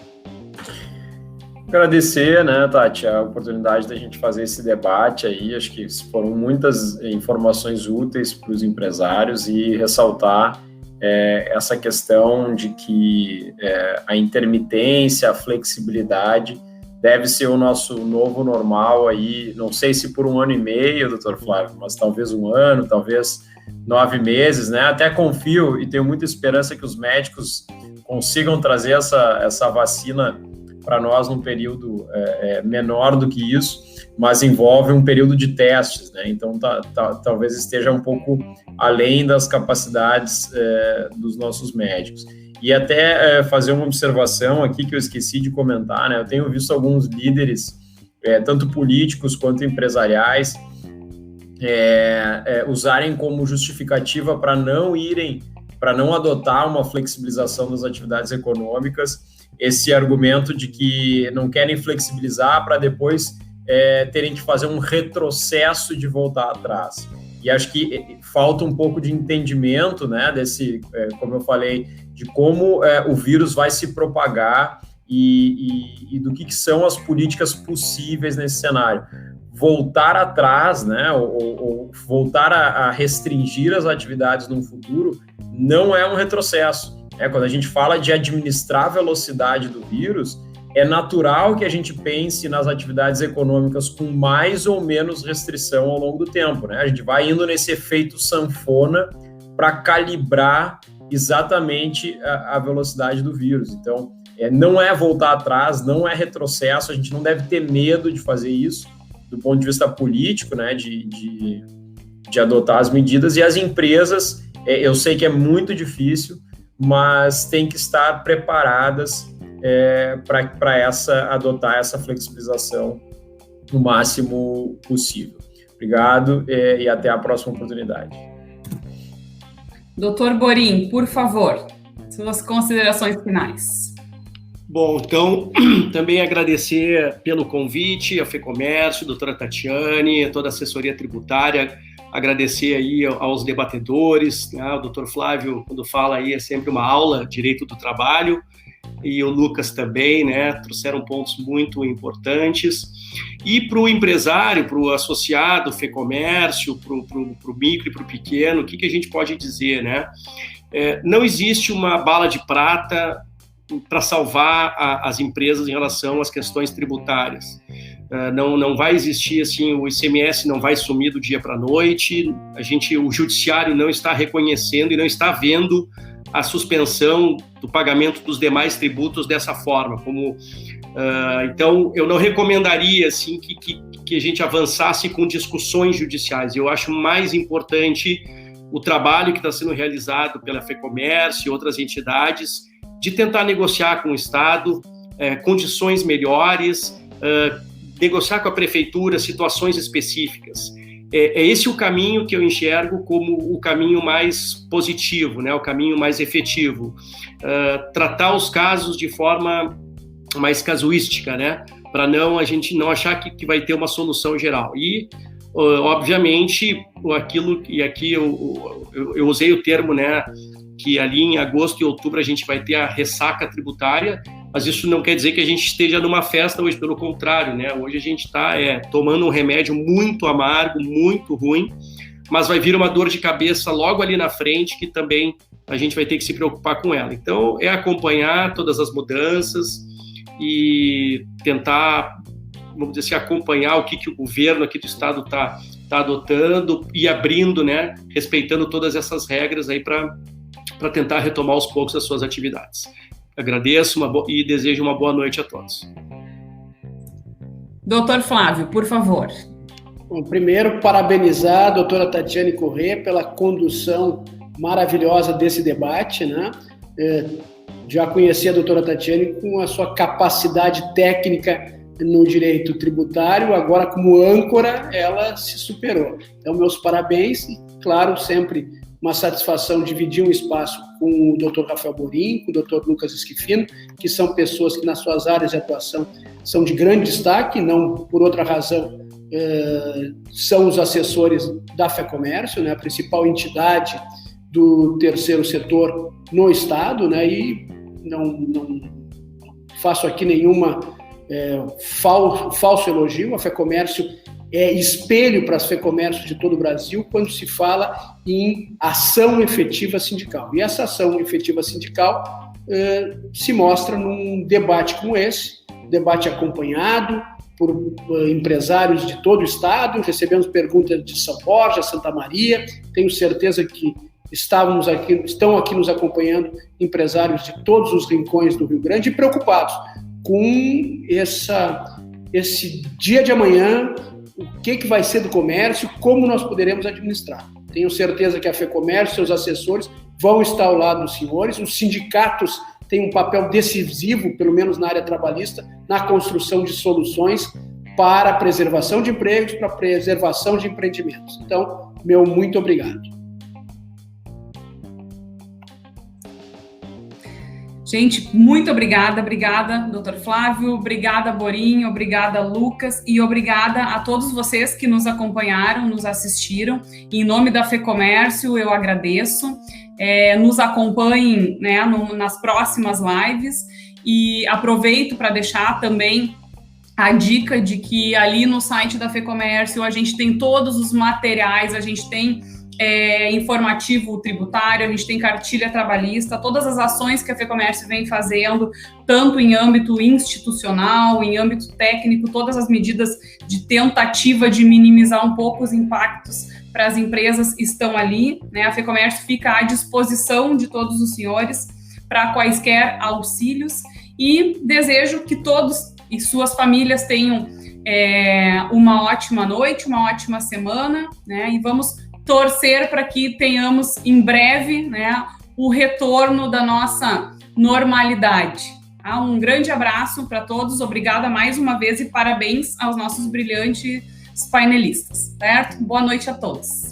Agradecer, né, Tati, a oportunidade da gente fazer esse debate aí. Acho que foram muitas informações úteis para os empresários e ressaltar essa questão de que a intermitência, a flexibilidade deve ser o nosso novo normal aí, não sei se por 1 ano e meio, doutor Flávio, mas talvez 1 ano, talvez 9 meses, né? Até confio e tenho muita esperança que os médicos consigam trazer essa vacina para nós num período menor do que isso, mas envolve um período de testes, né? Então talvez esteja um pouco além das capacidades dos nossos médicos. E até fazer uma observação aqui que eu esqueci de comentar, né? Eu tenho visto alguns líderes, tanto políticos quanto empresariais, usarem como justificativa para não adotar uma flexibilização das atividades econômicas, esse argumento de que não querem flexibilizar para depois terem que fazer um retrocesso de voltar atrás. E acho que falta um pouco de entendimento, né, desse, como eu falei, de como o vírus vai se propagar e do que são as políticas possíveis nesse cenário. Voltar atrás, né, ou voltar a restringir as atividades no futuro não é um retrocesso. Quando a gente fala de administrar a velocidade do vírus, é natural que a gente pense nas atividades econômicas com mais ou menos restrição ao longo do tempo, né? A gente vai indo nesse efeito sanfona para calibrar exatamente a velocidade do vírus. Então, não é voltar atrás, não é retrocesso, a gente não deve ter medo de fazer isso do ponto de vista político, né? De adotar as medidas, e as empresas, eu sei que é muito difícil, mas tem que estar preparadas para adotar essa flexibilização no máximo possível. Obrigado e até a próxima oportunidade. Doutor Borim, por favor, suas considerações finais. Bom, então, também agradecer pelo convite, a FEComércio, a doutora Tatiane, a toda a assessoria tributária, agradecer aí aos debatedores, né? O doutor Flávio, quando fala aí, é sempre uma aula, direito do trabalho, e o Lucas também, né, trouxeram pontos muito importantes. E para o empresário, para o associado, FEComércio, para o micro e para o pequeno, o que a gente pode dizer, né? Não existe uma bala de prata para salvar as empresas em relação às questões tributárias. Não vai existir assim, o ICMS não vai sumir do dia para a noite, o judiciário não está reconhecendo e não está vendo a suspensão do pagamento dos demais tributos dessa forma. Então, eu não recomendaria assim, que a gente avançasse com discussões judiciais. Eu acho mais importante o trabalho que está sendo realizado pela FEComércio e outras entidades de tentar negociar com o Estado condições melhores, negociar com a Prefeitura situações específicas. É esse o caminho que eu enxergo como o caminho mais positivo, né? O caminho mais efetivo. Tratar os casos de forma mais casuística, né? Para a gente não achar que vai ter uma solução geral. E, obviamente, aqui eu usei o termo, né? Que ali em agosto e outubro a gente vai ter a ressaca tributária, mas isso não quer dizer que a gente esteja numa festa hoje, pelo contrário, né? Hoje a gente está tomando um remédio muito amargo, muito ruim, mas vai vir uma dor de cabeça logo ali na frente que também a gente vai ter que se preocupar com ela. Então, acompanhar todas as mudanças e tentar, vamos dizer assim, acompanhar o que o governo aqui do Estado está adotando e abrindo, né? Respeitando todas essas regras aí para tentar retomar aos poucos as suas atividades. Agradeço e desejo uma boa noite a todos. Doutor Flávio, por favor. Bom, primeiro, parabenizar a doutora Tatiane Corrêa pela condução maravilhosa desse debate, né? Já conheci a doutora Tatiane com a sua capacidade técnica no direito tributário, agora como âncora ela se superou. Então, meus parabéns e, claro, sempre uma satisfação dividir um espaço com o Dr. Rafael Borim, com o Dr. Lucas Esquifino, que são pessoas que nas suas áreas de atuação são de grande destaque, não por outra razão, são os assessores da FEComércio, né, a principal entidade do terceiro setor no Estado, né, e não faço aqui nenhuma falso elogio. A FEComércio é espelho para as FEComércios de todo o Brasil quando se fala em ação efetiva sindical. E essa ação efetiva sindical se mostra num debate como esse, debate acompanhado por empresários de todo o Estado. Recebemos perguntas de São Borja, Santa Maria, tenho certeza que estão aqui nos acompanhando empresários de todos os rincões do Rio Grande, preocupados com esse dia de amanhã, o que vai ser do comércio, como nós poderemos administrar. Tenho certeza que a FEComércio e seus assessores vão estar ao lado dos senhores. Os sindicatos têm um papel decisivo, pelo menos na área trabalhista, na construção de soluções para a preservação de empregos, para a preservação de empreendimentos. Então, meu muito obrigado. Gente, muito obrigada, doutor Flávio, obrigada, Borim, obrigada, Lucas, e obrigada a todos vocês que nos acompanharam, nos assistiram. Em nome da FEComércio, eu agradeço. Nos acompanhem, né, nas próximas lives, e aproveito para deixar também a dica de que ali no site da FEComércio a gente tem todos os materiais, a gente tem informativo tributário, a gente tem cartilha trabalhista, todas as ações que a FEComércio vem fazendo, tanto em âmbito institucional, em âmbito técnico, todas as medidas de tentativa de minimizar um pouco os impactos para as empresas estão ali, né? A FEComércio fica à disposição de todos os senhores para quaisquer auxílios, e desejo que todos e suas famílias tenham uma ótima noite, uma ótima semana, né? E vamos torcer para que tenhamos em breve, né, o retorno da nossa normalidade. Um grande abraço para todos, obrigada mais uma vez e parabéns aos nossos brilhantes painelistas, certo? Boa noite a todos.